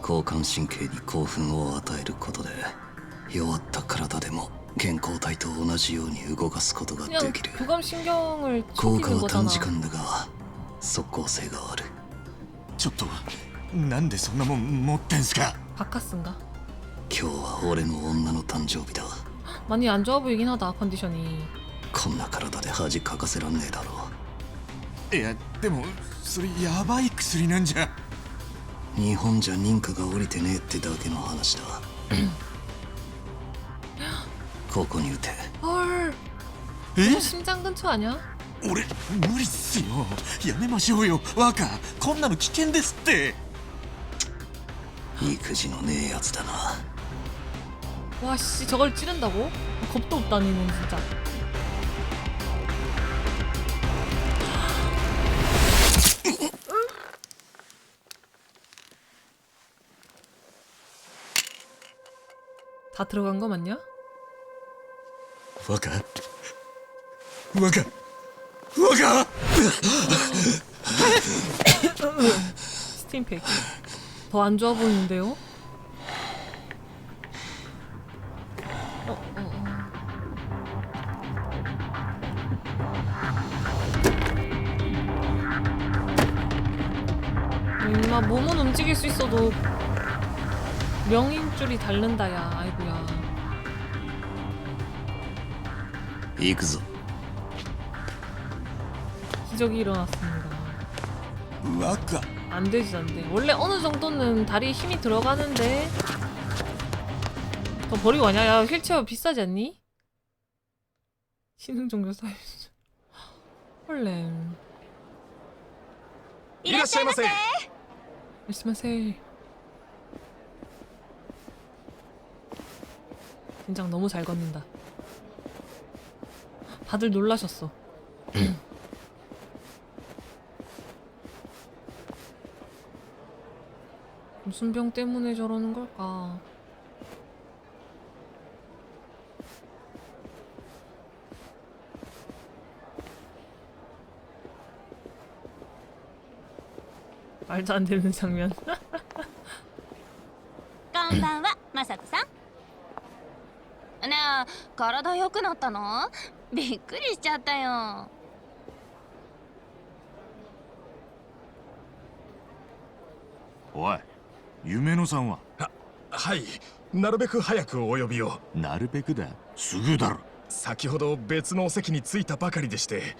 交感神経に興奮を与えることで弱った体でも健康体と同じように動かすことがで 그냥 きる。 교감신경을 効果 초기는 は短 거잖아. 時間だが即効性がある。ちょっとなんでそんなもん持ってんすか。 바카스인가? 今日は俺の女の誕生日だ。 많이 안 좋아 보이긴 하다 컨디션이. こんな体で恥かかせらんねえだろ。いやでもそれやばい薬なんじゃ。日本じゃ認可が下りてねえってだけの話だ。ここに打て。 헐. え 이거 심장 근처 아니야? 俺無理っすよ。やめましょうよ若。こんなの危険ですって。育児のねえやつだな。 와 씨 저걸 찌른다고? 겁도 없다니 넌 진짜. 다 들어간 거 맞냐? 若若若 스팀팩. 더 안 좋아 보이는데요? 임마 몸은 움직일 수 있어도 명인줄이 닳는다 야. 아이고야. 行くぞ。 기적이 일어났습니다. 若 안 되지 안 돼. 원래 어느 정도는 다리에 힘이 들어가는데 더 버리고 가냐? 야 휠체어 비싸지 않니? 신흥 종교 사이즈. 원래. いらっしゃいませ。 말씀하세요. 진작 너무 잘 걷는다. 다들 놀라셨어. 무슨 병 때문에 저러는 걸까? 말도 안 되는 장면. こんばんは、マサトさん。ねえ、体良くなったの？びっくりしちゃったよ。おい夢野さんは。はい、なるべく早くお呼びを。なるべくだ。すぐだろ。先ほど別のお席に着いたばかりでして、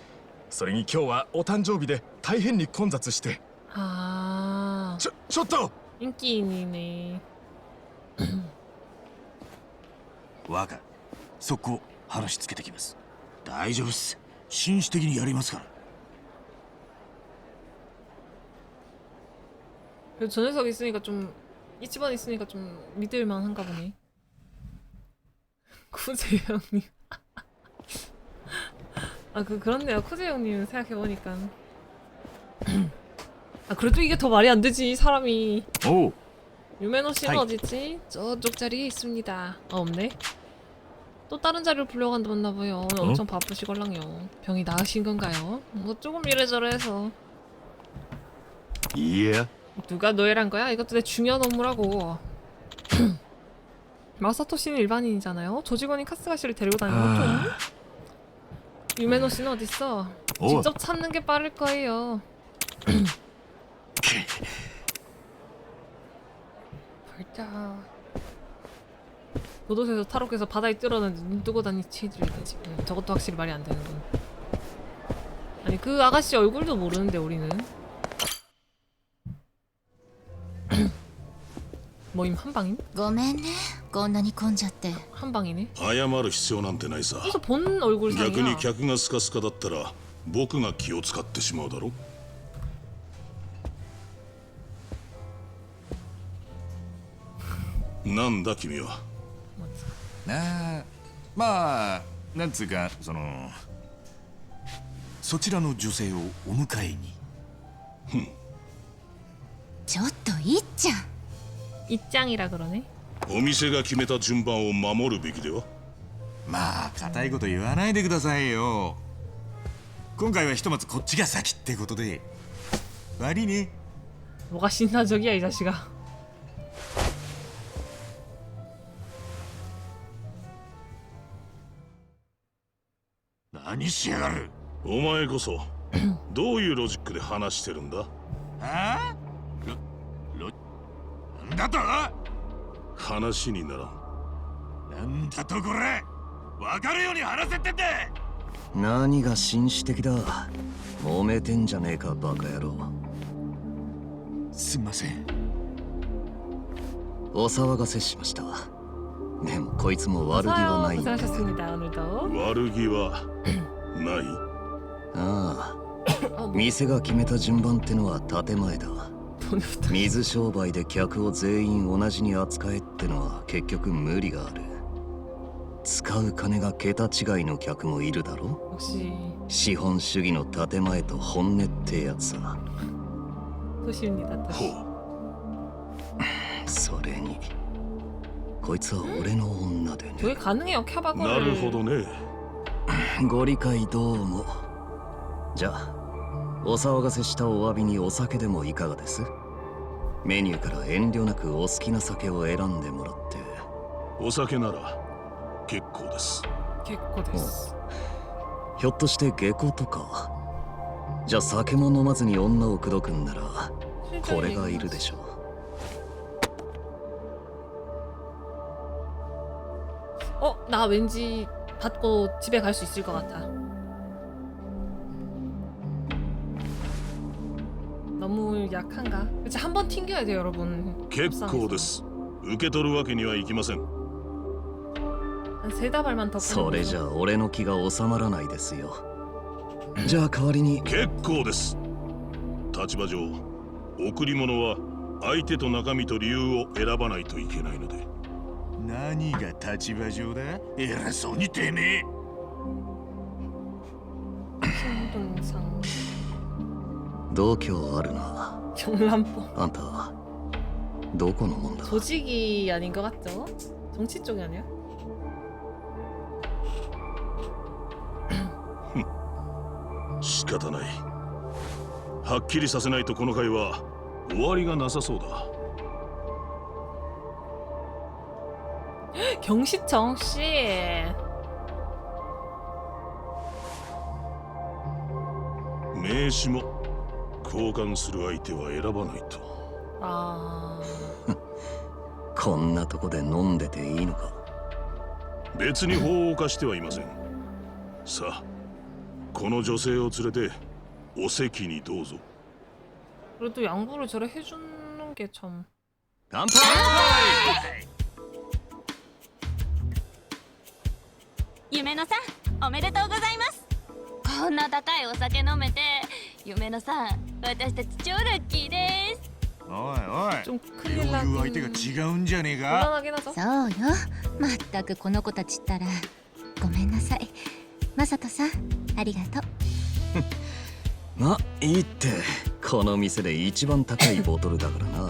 それに今日はお誕生日で大変に混雑して。 아. ちょっと 인기인이네. 若速攻話つけてきます。大丈夫っす。紳士的にやりますから。 그래도 저 녀석 있으니까 좀 이치반 있으니까 좀 믿을만 한가 보네. 쿠제 형님. 아 그렇네요. 쿠제 형님 생각해 보니까. 아 그래도 이게 더 말이 안 되지 사람이. 오. 유메노 씨는 어딨지? 저쪽 자리에 있습니다. 없네. 또 다른 자리로 불려간다나 봐요. 오늘 엄청 바쁘시걸랑요. 병이 나으신 건가요? 뭐 조금 이래저래 해서. 이해야? 누가 노예란 거야? 이것도 내 중요한 업무라고. 마사토 씨는 일반인이잖아요. 조직원인 카스가 씨를 데리고 다니는 건 좀. 유메노 씨는 어딨어? 직접 찾는 게 빠를 거예요. 벌자. 도도새에서 탈옥해서 바다에 뛰어나는데 눈 뜨고 다니 치들이네 지금. 저것도 확실히 말이 안 되는군. 아니 그 아가씨 얼굴도 모르는데 우리는. 모임 한방임? ごめんね、こんなに混んじゃって。 한방이네. 謝る必要なんてないさ。 그래서 본 얼굴상이야. 逆に客がスカスカだったら僕が気を使ってしまうだろ。なんだ君は。まあなんつうかそちらの女性をお迎えに。ちょっといっちゃん。 입장이라 그러네. お店が決めた順番を守るべきでは。まあ固いこと言わないでくださいよ。今回はひとまずこっちが先ってことで。悪いね。 뭐가 신사적이야 이 자식아. 何しやがる。お前こそどういうロジックで話してるんだ。ああ？なんだと？話にならん。なんだとこれ。分かるように話せってんだ。何が紳士的だ。揉めてんじゃねえかバカ野郎。すみません。お騒がせしました。でもこいつも悪気はない。 고생하셨습니다 오늘도. 悪気はない。ああ、店が決めた順番ってのは建前だ。水商売で客を全員同じに扱えってのは結局無理がある。使う金が桁違いの客もいるだろ。資本主義の建前と本音ってやつさ。それにこいつは俺の女でね。 그게 가능해요 캬바거를. なるほどね。ご理解どうも。じゃあお騒がせしたお詫びにお酒でもいかがです？メニューから遠慮なくお好きな酒を選んでもらって。お酒なら結構です。結構です。ひょっとして下戸とか。じゃあ酒も飲まずに女を口説くんならこれがいるでしょう。 나 왠지 받고 집에 갈 수 있을 것 같아. 너무 약한가? 그치 한번 튕겨야 돼요 여러분. 結構です。受け取るわけにはいきません。 한 3다발만 더. それじゃ俺の気が収まらないですよ。じゃあ代わりに。結構です。立場上贈り物は相手と中身と理由を選ばないといけないので。 何が立場上だ。偉そうにてめえ。度胸あるな。 경람법. あんたどこのもんだ。 조직이 아닌 것 같죠? 정치 쪽이 아니야? 仕方ない。はっきりさせないとこの会は終わりがなさそうだ。 경시청 씨.名刺も交換する相手は選ばないと。あこんなとこで飲んでていいのか。別に法を犯してはいません。さあ、この女性を連れてお席にどうぞ。 그래도 양보를 저래 해주는 게 참. 乾杯! 夢野さんおめでとうございます。こんな高いお酒飲めて夢野さん私たち超ラッキーです。おいおい。 좀 こう 큰일 いう 나고. 相手が違うんじゃねえか。 곤란하긴 하죠. そうよ。まったくこの子たちったらごめんなさい。マサトさんありがとう。まあいいって。この店で一番高いボトルだからな。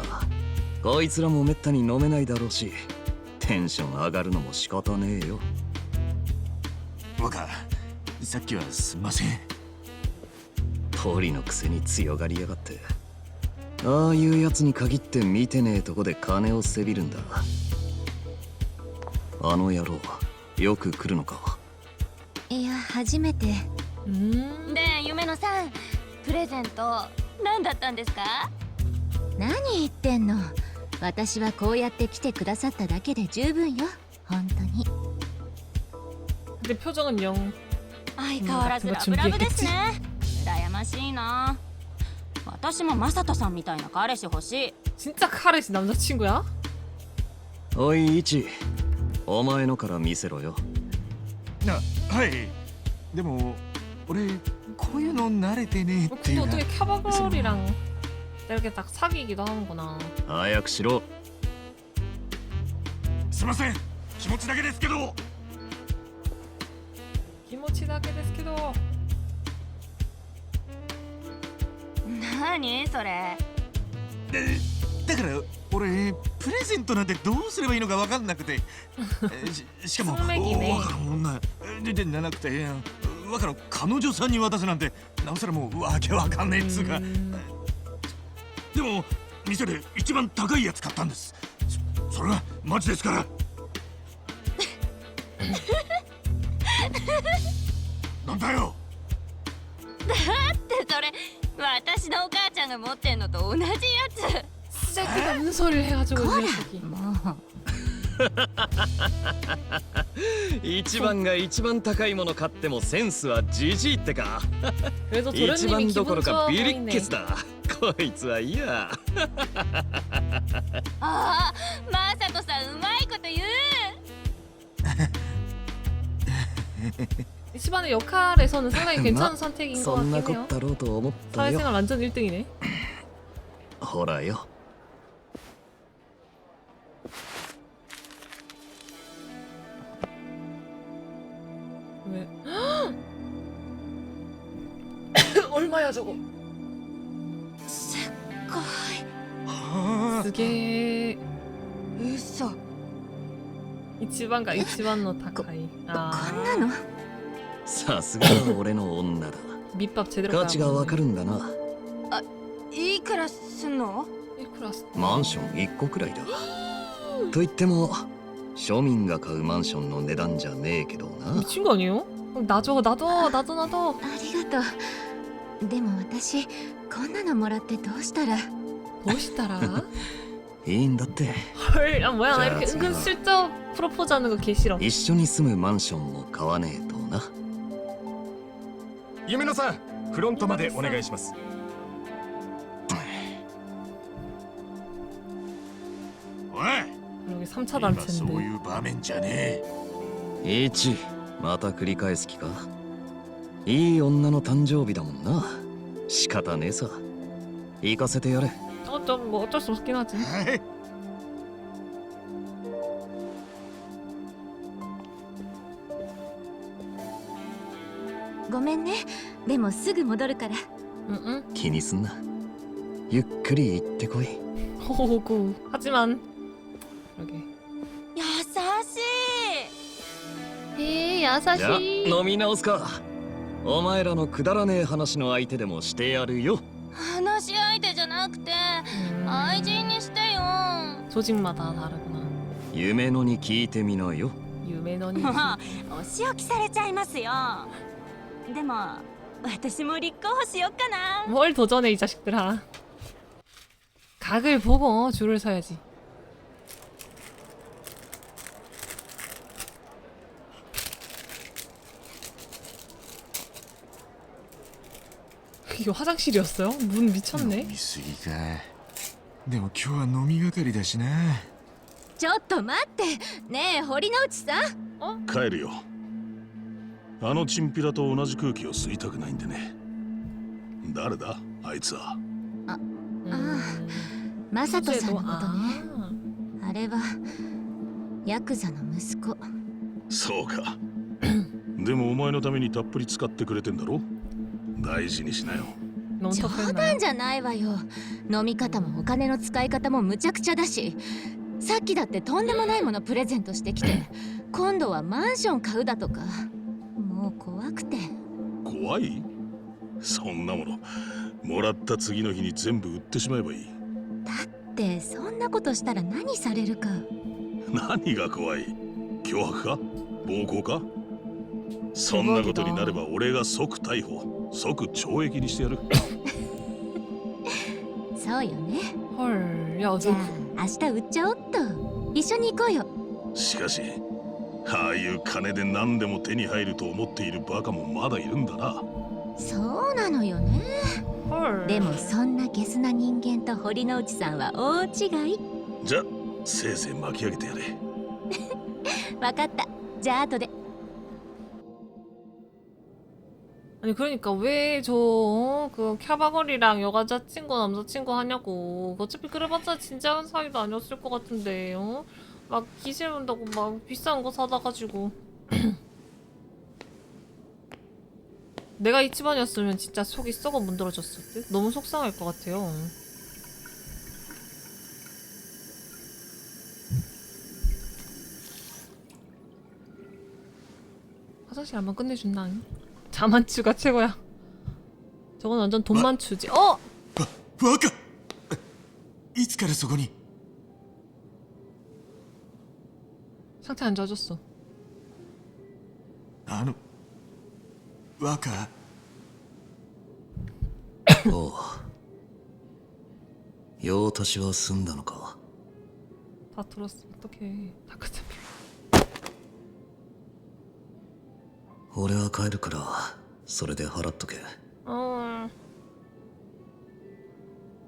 こいつらもめったに飲めないだろうしテンション上がるのも仕方ねえよ。若さっきはすんません。ポリのくせに強がりやがって。ああいうやつに限って見てねえとこで金をせびるんだ。あの野郎よく来るのか。いや初めて。で夢野さんプレゼント何だったんですか？何言ってんの。私はこうやって来てくださっただけで十分よ。本当に。 근데 표정은 영. 相変わらずラブラブですね。羨ましいな。私もマサトさんみたいな彼氏欲しい。 진짜 카레시 남자친구야? おいイチお前のから見せろよ。はい。でも俺こういうの慣れてねえってい 근데 うか。 어떻게 캬바걸이랑 이렇게 딱 사귀기도 하는구나. 早くしろ。すいません。気持ちだけですけど。 기모치다게ですけど. 何それ。だから俺プレゼントなんてどうすればいいのか分かんなくてしかもスルメギね若の女でなくて若の彼女さんに渡すなんてなおさらもうわけわかんねえっつうかでも店で一番高いやつ買ったんです。それはマジですからなんだよ。だってそれ私のお母ちゃんが持ってんのと同じやつ。 쓸데없는 소리를 해가지고 이 녀석이. 一番が一番高いもの買ってもセンスはじじいってか。 그래도 一 도련님이 番どころ 기분 か 좋아 ビリッ 보이네. ケツだ。こいつはいや。ああ、マサトさんうまいこと言う。 이치반의 역할에서는 상당히 괜찮은 선택인 것 そんな 같긴 こ 해요. ったろうと思ったよ。 사회생활 완전 1등이네. ほらよ。 왜? 얼마야 저거? すっごい。 그게 嘘。 이치반가 이치반노 다카이. 아. こんなの？さすがは俺の女だ。 밑밥 제대로 価値がわかるんだな。いくらすんの？ 1클라스. マンション1個くらいだ。と言っても庶民が買うマンションの値段じゃねえけどな。 미친 거 아니에요? 나도. ありがとう。でも私こんなのもらってどうしたら？ 멋있더라. いいんだって。 헐, 아 뭐야 나 이렇게 은근슬쩍 프로포즈하는 거 개 싫어. 一緒に住むマンションも買わねえとな。夢野さん、フロントまでお願いします。 おい 여기 3차 今そう 단체인데. いう場面じゃねえ。一、また繰り返す気か。いい女の誕生日だもんな。仕方ねえさ。行かせてやれ。 좀 뭐 어쩔 수 없긴 하지. ごめんね。でもすぐ戻るから。응응. 気にすんな。ゆっくり行ってこい。 호호구. 하지만 그러게. 優しい。じゃあ飲み直すか。お前らのくだらねえ話の相手でもしてやるよ。話し相手じゃなくて愛人にしてよ。 조직마다 다르구나. 夢のに聞いてみなよ。 유메너니. もうお仕置きされちゃいますよ。でも私も立候補しよっかな。 뭘 도전해 이 자식들아. 각을 보고 줄을 서야지. 이게 화장실이었어요? 문 미쳤네. 飲みすぎか。でも今日は飲みがかりだしな。ちょっと待って。ねえ堀之内さん。帰るよ。あのチンピラと同じ空気を吸いたくないんでね。誰だあいつは。ああ、マサトさんのことね。あれはヤクザの息子。そうか。でもお前のためにたっぷり使ってくれてんだろ。大事にしなよ。冗談じゃないわよ。飲み方もお金の使い方もむちゃくちゃだし、さっきだってとんでもないものプレゼントしてきて、今度はマンション買うだとか。もう怖くて。怖い？そんなものもらった次の日に全部売ってしまえばいい。ってそんなことしたら何されるか。何が怖い？脅迫か？暴行か？そんなことになれば俺が即逮捕、即懲役にしてやる。そうよね。헐, 야, じゃあ明日売っちゃおっと。一緒に行こうよ。しかし、ああいう金で何でも手に入ると思っているバカもまだいるんだな。そうなのよね。でもそんなゲスな人間と堀之内さんは大違い。じゃあせいぜい巻き上げてやれ。わかった。じゃあ後で。 아니 그러니까 왜 저 그 캬바거리랑 여자친구 남자친구 하냐고. 어차피 그래봤자 진지한 사이도 아니었을 것 같은데. 막 기실 온다고 막 비싼 거 사다 가지고. 내가 이치반이었으면 진짜 속이 썩어 문드러졌을 듯. 너무 속상할 것 같아요. 화장실 한번 끝내준다. 자만추가 최고야. 저건 완전 돈만추지. 어? バカいつからそこに 상태 안 좋아졌어. 若おう用足しは済んだのか 다 들었어. 어떡해. 다크템플. 俺は帰るからそれで払っとけ 어.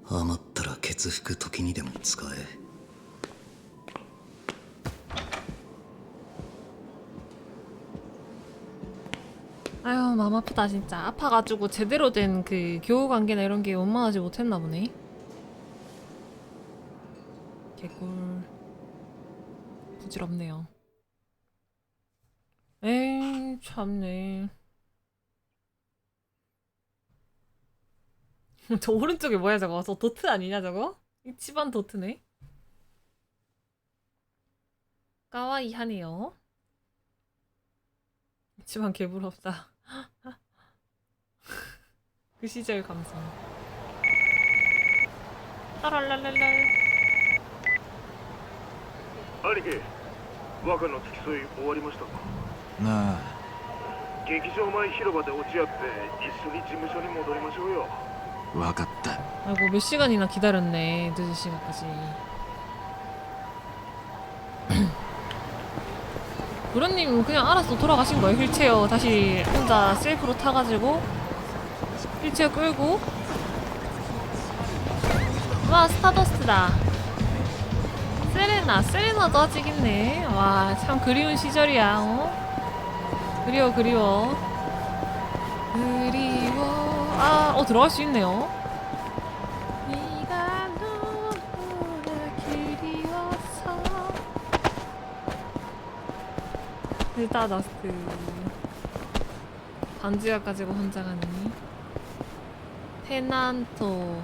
余ったら血服時にでも使え 아유 마음 아프다 진짜. 아파가지고 제대로 된 그 교우 관계나 이런 게 원만하지 못했나 보네. 개꿀. 부질없네요. 에이 참네. 저 오른쪽에 뭐야 저거? 저 도트 아니냐 저거? 이치반 도트네. 까와이 하네요. 이치반 개부럽다. 그 시절 감성. 따랄랄랄랄. 兄貴若の付き添い終わりましたかなあ劇場前広場で落ち合って一緒に事務所に戻りましょうよ分かった 아이고 몇 시간이나 기다렸네. 늦은 시간까지. 도련님 그냥 알아서 돌아가신 거예요. 휠체어 다시 혼자 셀프로 타가지고 휠체어 끌고. 와 스타더스트다. 세레나도 아직 있네. 와 참 그리운 시절이야. 어? 그리워 아 들어갈 수 있네요. 네가 너무나 그리워서. 스타더스트. 반지가 가지고 혼자 가니. 페난토.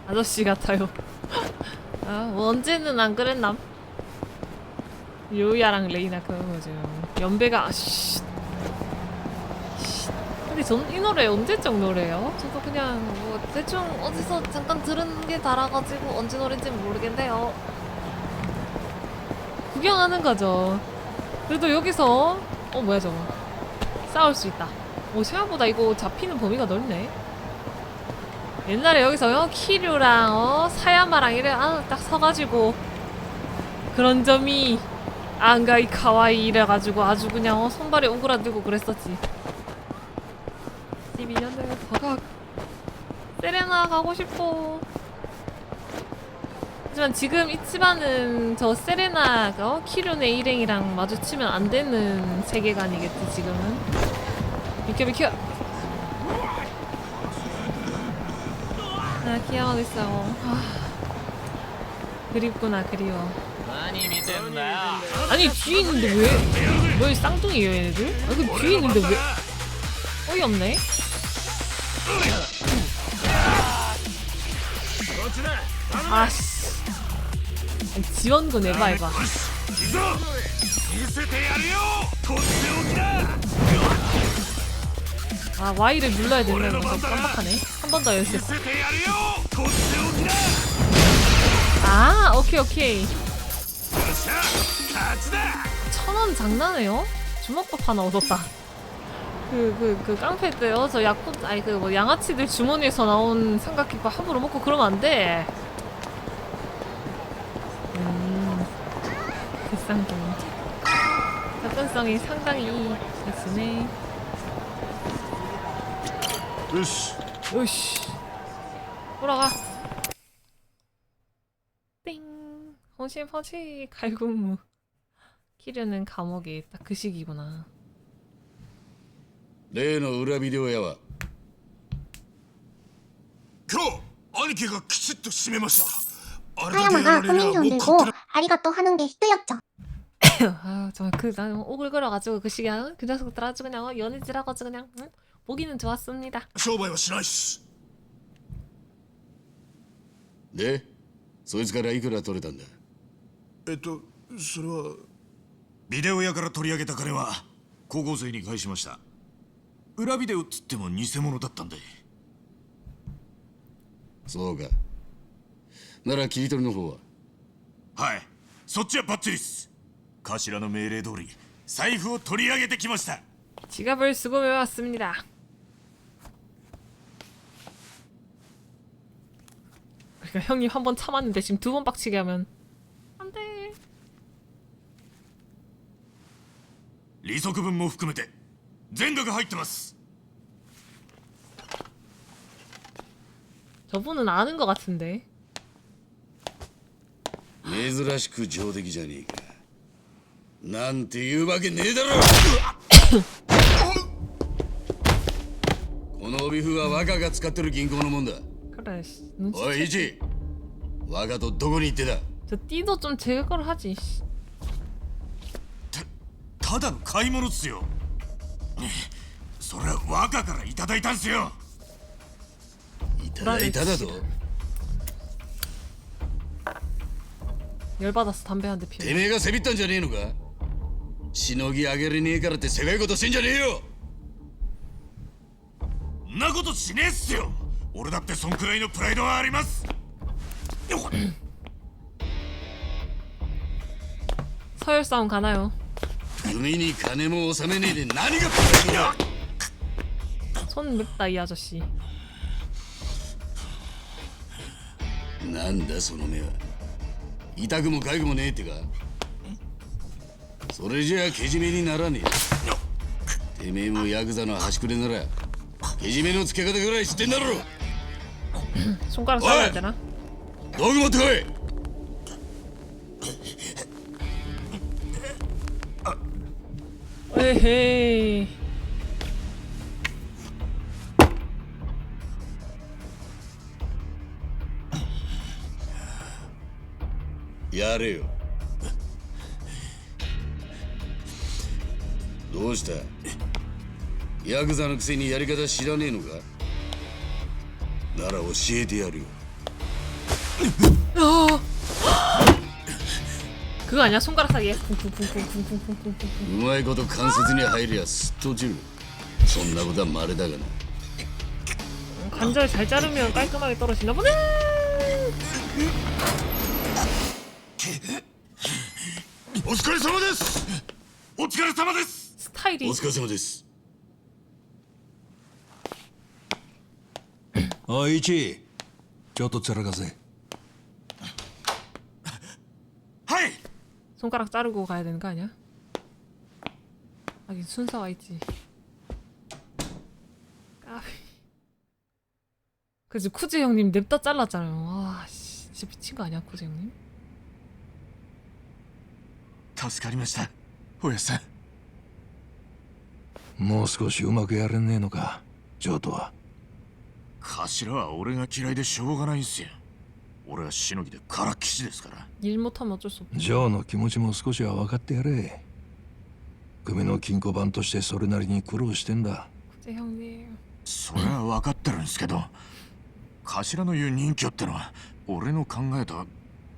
아저씨 같아요. 아, 뭐 언제는 안 그랬남? 요야랑 레이나 그런 거죠. 연배가 근데 전 이 노래 언제적 노래예요? 저도 그냥 뭐 대충 어디서 잠깐 들은 게 달아가지고 언제 노래인지 모르겠네요. 구경하는 거죠. 그래도 여기서 뭐야 저거? 싸울 수 있다. 생각보다 이거 잡히는 범위가 넓네. 옛날에 여기서 키류랑 사야마랑 이래 딱 서가지고 그런 점이 안가이 카와이 이래가지고 아주 그냥 손발에 오그라들고 그랬었지. 12년대 버각 세레나 가고 싶어. 하지만 지금 이치바는 저 세레나 키류네 일행이랑 마주치면 안 되는 세계관이겠지 지금은. 비켜 아 귀여워 있어. 그립구나 그리워. 아니 뒤에 있는데 왜 쌍둥이에요 얘네들? 아 그 뒤에 있는데 왜 어이없네. 아씨 지원군 에바 아 Y를 눌러야 된다는 거 깜빡하네. 한 번 더 연습. 아 오케이 1000원 장난해요? 주먹밥 하나 얻었다. 그 깡패 때요 저 야쿠 아니 그 뭐 양아치들 주머니에서 나온 삼각김밥 함부로 먹고 그러면 안 돼. 비싼 돈. 접근성이 상당히 있으네. 으씨 돌아가. 띵. 홍신 퍼지 갈굼무. 키류는 감옥에 딱 그 시기구나. 例の裏ビデオ屋は今日兄貴がきちっと締めました。あれだけやら 사야마가 れりゃ 코멘트 もう 올리고 勝手な 아리가또 하는 게 히트였죠. 아 정말 난 오글거려가지고 그 시기에 그 녀석들 아주 그냥 연애질하고서 그냥 보기는 좋았습니다. 商売はしないっす。でそいつからいくら取れたんだ。それはビデオ屋から取り上げた金は高校生に返しました。裏ビデオっつっても偽物だったんで。そうか。なら切り取りの方は？はい、そっちはバッチリっす。頭の命令通り財布を取り上げてきました。 지갑을 쓰고 외웠습니다. 그러니까 형님 한 번 참았는데 지금 두 번 빡치게 하면 안 돼. 利息分も含めて全額入ってます。 저분은 아는 것 같은데. 珍しく上出来じゃねえか。なんていうわけねえだろ。この帯封は若が使ってる銀行のもんだ。 그래. おいイチ、若とどこに行ってた？ 저 띠도 좀 제거를 하지. ただの買い物っすよ。それは若からいただいたんすよ。いただいただと？ 열받아서 담배 한 대 피워. てめえがせびったんじゃねえのか？しのぎ上げれねえからってせがいことしてんじゃねえよ。んなことしねえっすよ。俺だってそんくらいのプライドはあります。 서열 싸움 가나요? 組に金も納めねえで何がプライドだ。 손 맵다 이 아저씨. なんだその目は。痛くも痒くもねえってか。それじゃあけじめにならねえ。てめえもヤクザの端くれならけじめのつけ方ぐらい知ってんだろ。 손가락 잘라야 되나? 道具持ってこい。 에헤이.やれよ。どうした？ヤクザのくせにやり方知らねえのか？なら教えてやるよ。 그거 아니야? 손가락 사기. うまいこと関節に入りゃすっと落ちる。そんなことは稀だがな。 관절 잘 자르면 깔끔하게 떨어지나 보네. お疲れ様です。お疲れ様です。 스타일이. お疲れ様です。おいイチ、ちょっとつらかせ。 はい。 손가락 자르고 가야 되는 거 아니야? 하긴 순서가 있지. 까비. 그치 쿠즈 형님 냅다 잘랐잖아요. 와 씨, 진짜 미친 거 아니야 쿠즈 형님? 助かりました。おやさん。もう少しうまくやれねえのか、ジョートは。頭は俺が嫌いでしょうがないんすよ。俺はしのぎでからっきしですから。 일 못하면 어쩔 수 없지. ジョーの気持ちも少しは分かってやれ。組の金庫番としてそれなりに苦労してんだ。 쿠즈 형님. それは分かってるんですけど、頭の言う人気ってのは俺の考えとは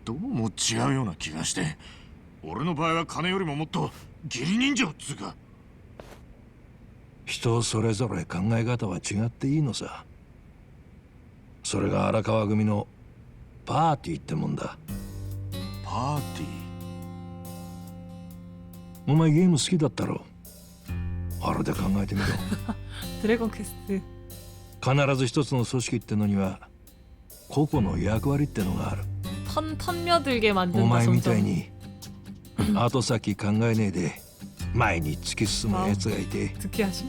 どうも違うような気がして、俺の場合は金よりももっと義理人情っつうか。人それぞれ考え方は違っていいのさ。それが荒川組のパーティーってもんだ。パーティー？お前ゲーム好きだったろ。あれで考えてみろ。 드래곤 퀘스트. 必ず一つの組織ってのには個々の役割ってのがある。 턴며들게 만든다. お前みたいに後先考えねえで前に突き進む奴がいて、 특이하지?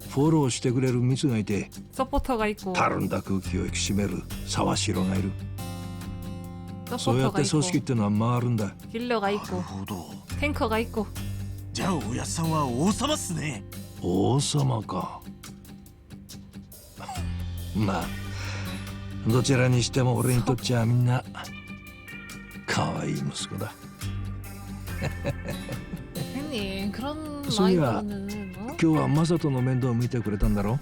フォローしてくれるミツがいて、 서포터가 있고. たるんだ空気を引き締める沢城がいる。そうやって 서포터가 組 있고. 織ってのは回るんだ。 딜러가 있고. 탱커가 있고. じゃあおやさんは王様っすね。王様か。まあどちらにしても俺にとっちゃみんな可愛い息子だ。 형님 그런 そういや 마인드는 뭐? 今日はマサトの面倒を見てくれたんだろ。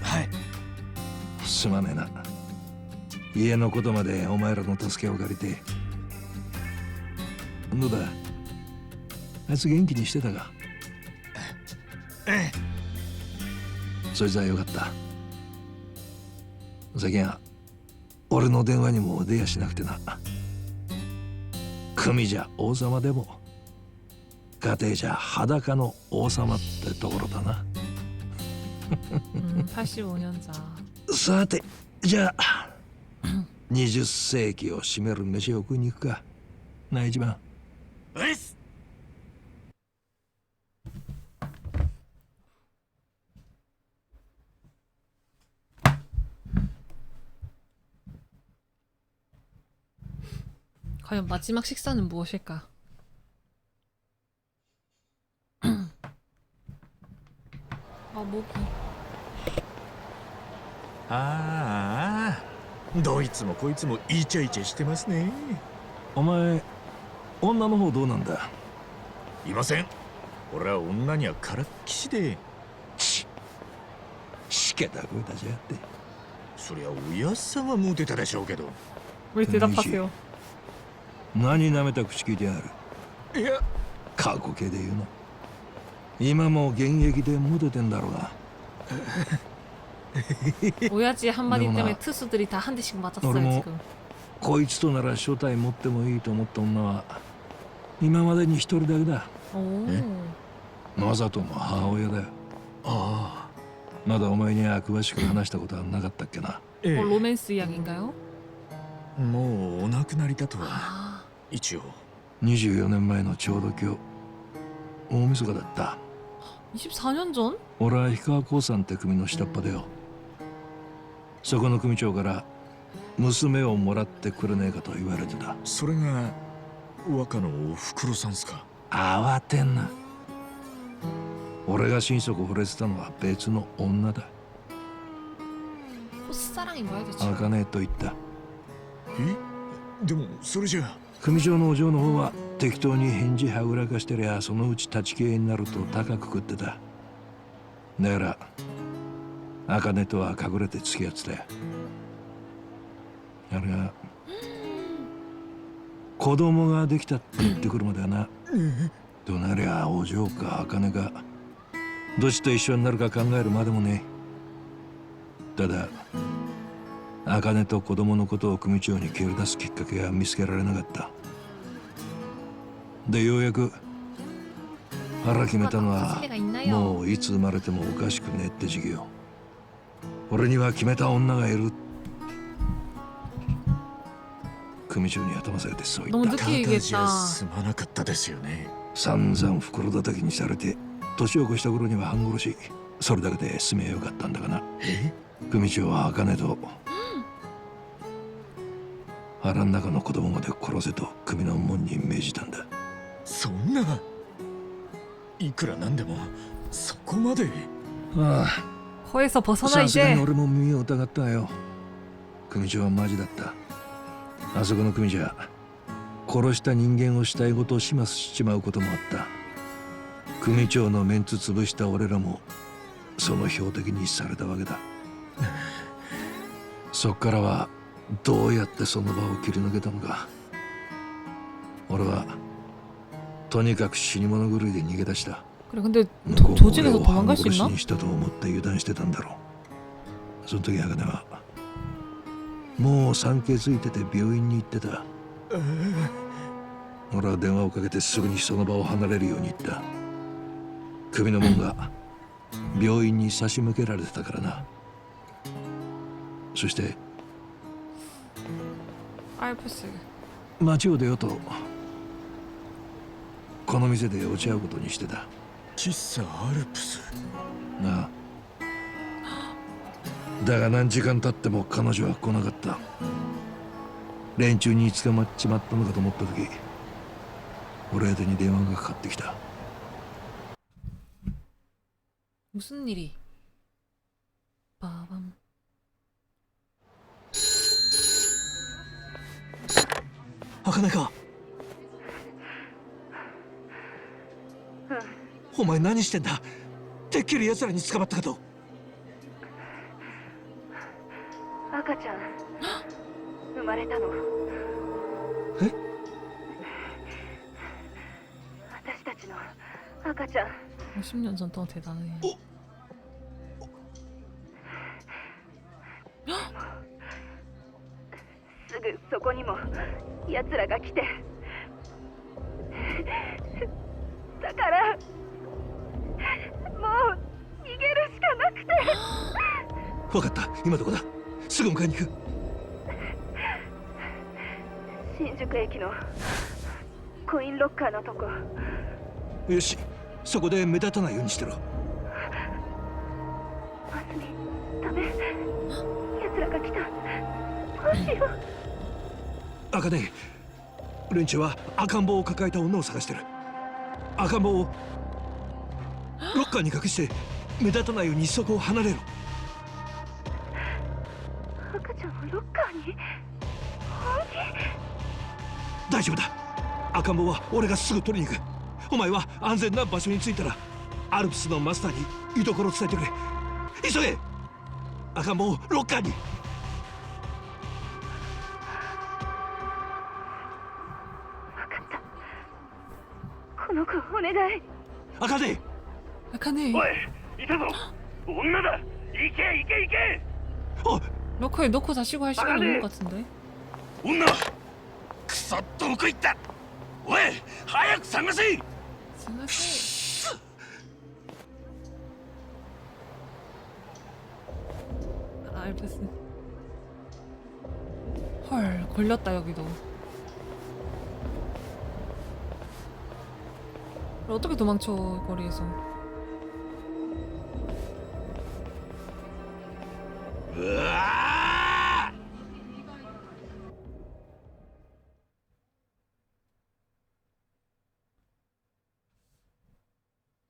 はい。すまねえな。家のことまでお前らの助けを借りて。どうだ、あいつ元気にしてたか？そいつはよかった。最近は俺の電話にも出やしなくてな。組じゃ王様でも家庭じゃ裸の王様ってところだな。85년자。さて、じゃあ20世紀を占める飯を食いに行くかな。一番과연 마지막 식사는 무엇일까? 모기. ああ、どいつもこいつもイチャイチャしてますね。お前、女の方どうなんだ？いません。俺は女にはからっきしで。しけた声出しやがって。そりゃおやっさんはモテたでしょうけど。왜 대답하세요? 何舐めた口聞いてやる。いや、過去形で言うの。今も現役でモテてんだろうが。 오야지 한마디 때문에 투수들이 다 한 대씩 맞았어요 지금. こいつとなら正体持ってもいいと思った女は今までに一人だけだ。マサトの母親だよ。ああ、まだお前には詳しく話したことはなかったっけな。로맨스 이야기인가요? もうお亡くなりだとは一応。24年前のちょうど今日大晦日だった。 24년 전? 俺は氷川興産って組の下っ端だよ。そこの組長から娘をもらってくれねえかと言われてた。それが若のおふくろさんすか？慌てんな。俺が心底惚れてたのは別の女だ。 첫사랑이 뭐야 대체? 茜と言った。でもそれじゃ組長のお嬢の方は適当に返事はぐらかしてりゃそのうち立ち消えになると高く食ってた。だから茜とは隠れて付き合ってたよ。あれが子供ができたって言ってくるまではな。となりゃお嬢か茜かどっちと一緒になるか考えるまでもねえ。ただ茜と子供のことを組長に蹴り出すきっかけは見つけられなかった。でようやく腹決めたのはもういつ生まれてもおかしくねえって時期よ。俺には決めた女がいる。組長に頭下げてそう言った。너무 늦게 얘기했다. すまなかったですよね。散々袋叩きにされて年を越した頃には半殺し。それだけで済めよかったんだがな。組長は茜と腹の中の子供まで殺せと組の門に命じたんだ。そんな、いくらなんでもそこまで。ああ、 거에서 벗어나 さすがに 이제. 俺も耳を疑ったよ。組長はマジだった。あそこの組じゃ殺した人間を死体ごと始末しちまうこともあった。組長のメンツ潰した俺らもその標的にされたわけだ。そっからはどうやってその場を切り抜けたのか。俺はとにかく死に物狂いで逃げ出した。 그래 근데 向こうも 조직에서 俺を 도망갈 半 수 殺し 있나? にしたと思って油断してたんだろう。その時茜はもう産気づいてて病院に行ってた。俺は電話をかけてすぐにその場を離れるように言った。首の門が病院に差し向けられてたからな。そして알프스. 街を出ようとこの店で落ち合うことにしてた。喫茶アルプス。なあ。だが何時間経っても彼女は来なかった。連中に捕まっちまったのかと思った時、俺宛てに電話がかかってきた。 무슨 일이? 빠밤.茜か。お前何してんだ。てっきり奴らに捕まったかと。赤ちゃん生まれたの。え？私たちの赤ちゃん 50년 전 동안 대단해. 헉! すぐそこにも奴らが来てだからもう逃げるしかなくて分かった。今どこだ？すぐ迎えに行く。新宿駅のコインロッカーのとこ。よし、そこで目立たないようにしてろ。バスにダメ。奴らが来た。どうしよう。赤ね、連中は赤ん坊を抱えた女を探してる。赤ん坊をロッカーに隠して目立たないようにそこを離れろ。赤ちゃんをロッカーに？本気？大丈夫だ。赤ん坊は俺がすぐ取りに行く。お前は安全な場所に着いたらアルプスのマスターに居所を伝えてくれ。急げ。赤ん坊をロッカーに。この子お願い。赤ね。赤ね。おい、いたぞ。女だ。行け行け行け。 로커에 넣고 다시고 할 시간이 없는 것 같은데. 女。くそ、どこ行った。おい、早く探せ。探せ。알프스. 헐, 걸렸다 여기도. 어떻게 도망쳐 거리에서?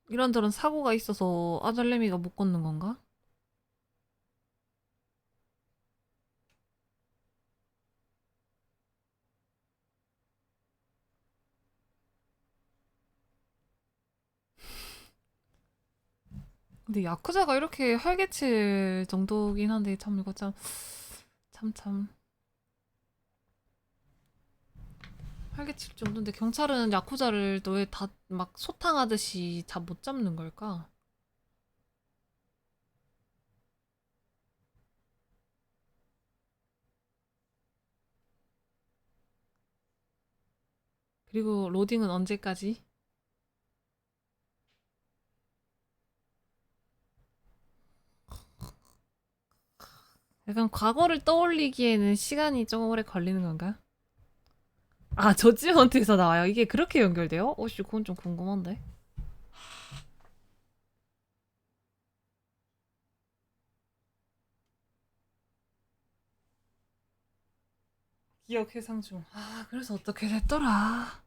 이런저런 사고가 있어서 아잘레미가 못 걷는 건가? 근데 야쿠자가 이렇게 활개칠 정도긴 한데 참 이거 참 활개칠 정도인데 경찰은 야쿠자를 또 왜 다 막 소탕하듯이 다 못 잡는 걸까? 그리고 로딩은 언제까지? 약간 과거를 떠올리기에는 시간이 조금 오래 걸리는 건가? 아, 저지먼트에서 나와요? 이게 그렇게 연결돼요? 오씨, 그건 좀 궁금한데. 기억 회상 중. 아, 그래서 어떻게 됐더라.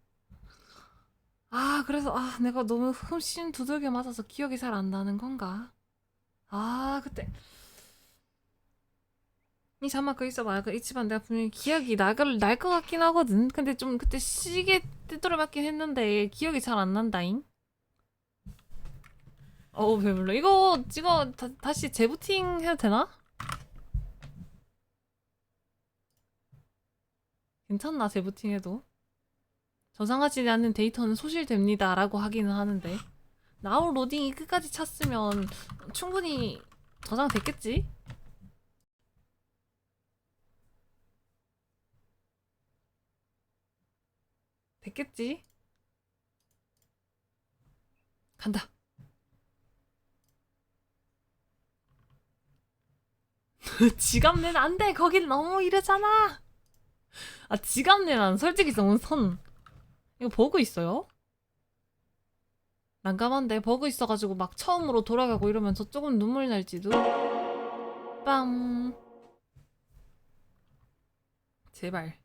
아, 그래서 내가 너무 흠씬 두들겨 맞아서 기억이 잘 안 나는 건가? 아, 그때 이 자막 있어봐. 그 이치반 내가 분명히 기억이 날 것 같긴 하거든. 근데 좀 그때 시계 띠돌을 맞긴 했는데 기억이 잘 안 난다잉. 배불러. 이거 다시 재부팅 해도 되나? 괜찮나 재부팅 해도? 저장하지 않는 데이터는 소실됩니다 라고 하기는 하는데 나올 로딩이 끝까지 찼으면 충분히 저장됐겠지? 됐겠지? 간다. 지갑 내는 안 돼. 거긴 너무 이르잖아. 아, 지갑 내는 솔직히 너무 선. 이거 버그 있어요? 난감한데 버그 있어가지고 막 처음으로 돌아가고 이러면 저쪽은 눈물 날지도. 빰.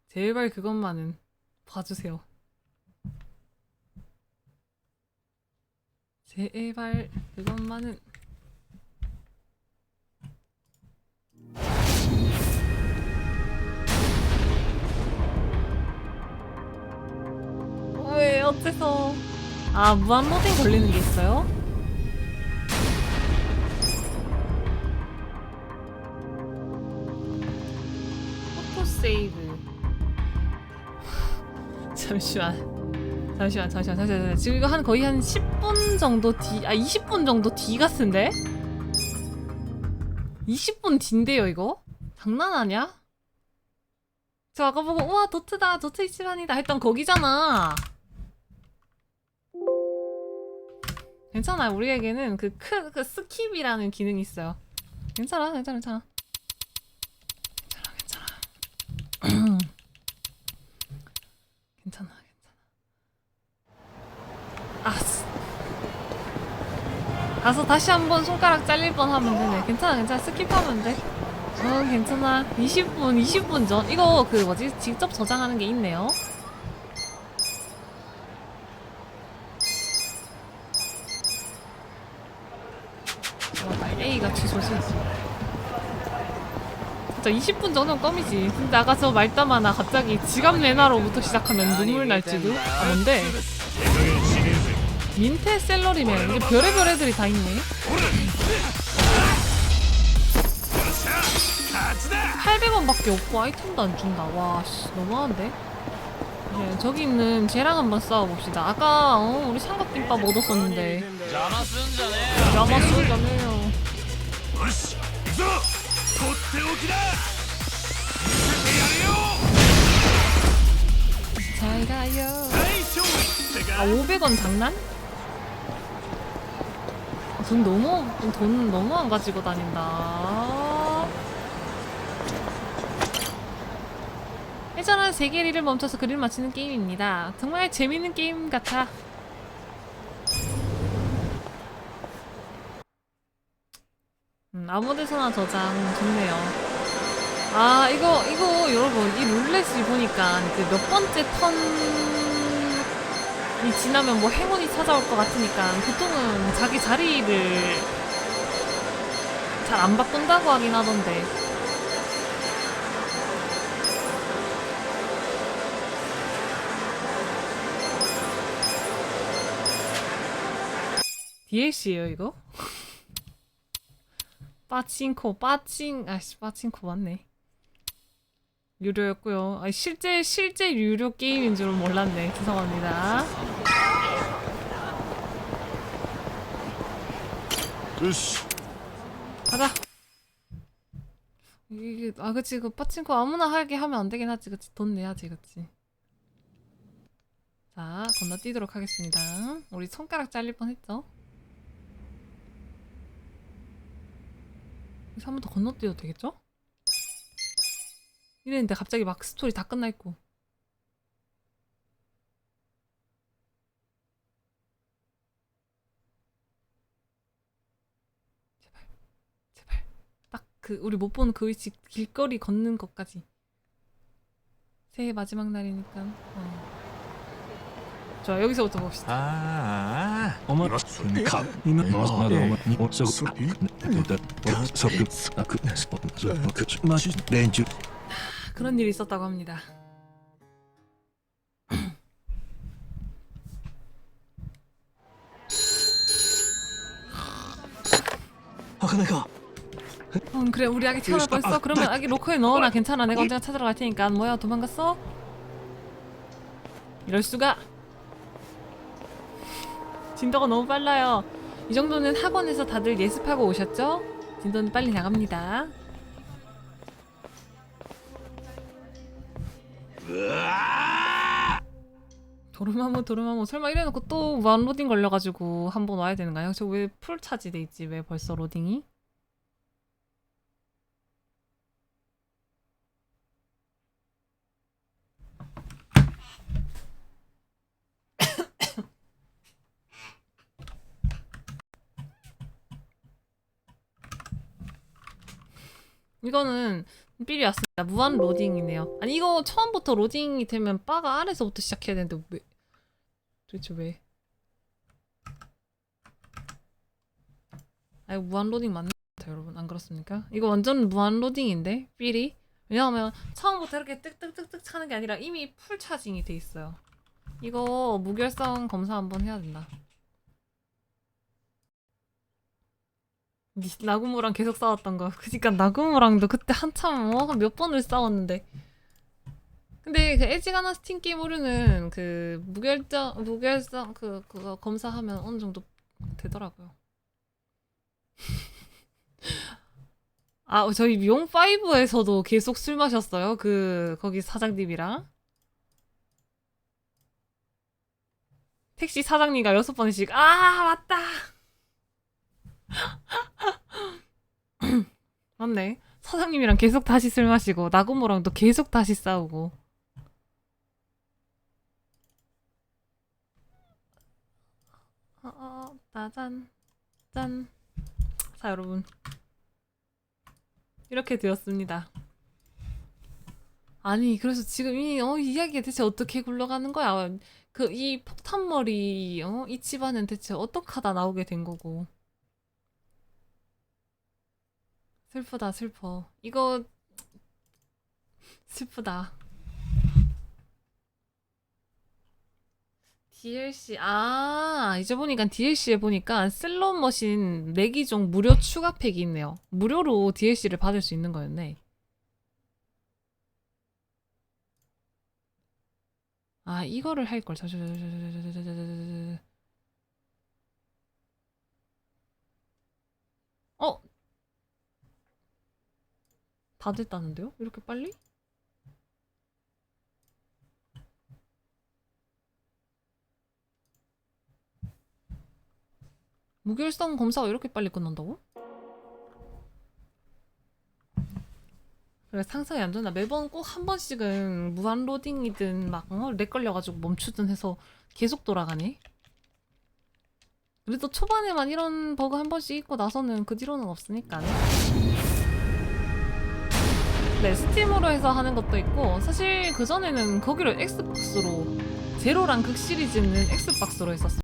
제발 그것만은 봐주세요. 제발 그것만은. 왜 어째서? 아, 무한 로딩 걸리는 게 있어요? 포토 세이브. 잠시만. 지금 이거 거의 한 10분 10분 정도 뒤, 20분 정도 뒤 같은데? 20분 뒤인데요, 이거? 장난 아니야? 저 아까 보고 우와 도트다, 도트 이치란이다 했던 거기잖아. 괜찮아, 우리에게는 그 스킵이라는 기능이 있어요. 괜찮아. 괜찮아. 가서 다시 한번 손가락 잘릴 뻔 하면 되네. 괜찮아. 스킵하면 돼. 괜찮아. 20분 전. 이거 그 뭐지? 직접 저장하는 게 있네요. A가 취소지. 진짜 20분 전은 껌이지. 근데 아까 저 말다마나 갑자기 지갑 내놔로부터 시작하면 눈물 날지도. 아 뭔데? 민트 샐러리맨. 이게 별의별 애들이 다 있네. 800원밖에 없고 아이템도 안 준다. 와, 씨, 너무한데? 네, 저기 있는 쟤랑 한번 싸워봅시다. 아까 우리 삼각김밥 얻었었는데. 자마스잖아요. 잘 가요. 500원 장난? 돈 너무 안 가지고 다닌다. 예전한 세계리를 멈춰서 그림을 맞히는 게임입니다. 정말 재밌는 게임 같아. 아무데서나 저장 좋네요. 아 이거 여러분 이 룰렛이 보니까 그 몇 번째 턴이 지나면 뭐 행운이 찾아올 것 같으니까 보통은 자기 자리를 잘 안 바꾼다고 하긴 하던데. DLC예요 이거? 빠칭코 맞네. 유료였고요. 실제 유료 게임인 줄은 몰랐네. 죄송합니다. 가자. 이게 그치 그 빠칭코 아무나 하게 하면 안 되긴 하지. 그치 돈 내야지 그치. 자 건너뛰도록 하겠습니다. 우리 손가락 잘릴 뻔했죠? 여기서 한 번 더 건너뛰어도 되겠죠? 이랬는데 갑자기 막 스토리 다 끝나있고. 제발 딱 그 우리 못 보는 그 위치 길거리 걷는 것까지. 새해 마지막 날이니까 좋아 여기서부터 봅시다. 그런 일이 있었다고 합니다. 그래 우리 아기 태어날 뻔했어? 그러면 아기 로커에 넣어놔. 괜찮아 내가 언젠가 찾으러 갈 테니까. 뭐야 도망갔어? 이럴수가. 진도가 너무 빨라요. 이 정도는 학원에서 다들 예습하고 오셨죠? 진도는 빨리 나갑니다. 도르마무 설마 이래놓고 또 무한로딩 걸려가지고 한번 와야 되는가요? 저 왜 풀 차지돼 있지? 왜 벌써 로딩이? 이거는 삘이 왔습니다. 무한 로딩이네요. 아니 이거 처음부터 로딩이 되면 바가 아래서부터 시작해야 되는데 왜? 도대체 왜? 아 이거 무한 로딩 맞는 것 같아요 여러분. 안 그렇습니까? 이거 완전 무한 로딩인데 삘이? 왜냐하면 처음부터 이렇게 뜩뜩뜩뜩 차는 게 아니라 이미 풀 차징이 돼 있어요. 이거 무결성 검사 한번 해야 된다. 나구모랑 계속 싸웠던 거. 그니까 나구모랑도 그때 한참 몇 번을 싸웠는데. 근데 그 에지가나 스팀 게임 오류는 그 무결성 그거 검사하면 어느 정도 되더라고요. 아, 저희 미용 5에서도 계속 술 마셨어요. 거기 사장님이랑. 택시 사장님과 6번씩, 맞다! 맞네. 사장님이랑 계속 다시 술 마시고, 나고모랑도 계속 다시 싸우고. 짜잔. 짠. 자, 여러분. 이렇게 되었습니다. 아니, 그래서 지금 이 이야기가 대체 어떻게 굴러가는 거야? 이 폭탄머리, 이 집안은 대체 어떻게 하다 나오게 된 거고. 슬프다, 슬퍼. 이거, 슬프다. DLC, 이제 보니까 DLC에 보니까 슬롯머신 4기종 무료 추가 팩이 있네요. 무료로 DLC를 받을 수 있는 거였네. 이거를 할걸. 다 됐다는데요? 이렇게 빨리? 무결성 검사가 이렇게 빨리 끝난다고? 그래, 상상이 안 된다. 매번 꼭 한 번씩은 무한 로딩이든 막 렉 걸려가지고 멈추든 해서 계속 돌아가네. 그래도 초반에만 이런 버그 한 번씩 있고 나서는 그 뒤로는 없으니까. 네, 스팀으로 해서 하는 것도 있고, 사실 그전에는 거기를 엑스박스로, 제로랑 극 시리즈는 엑스박스로 했었어요.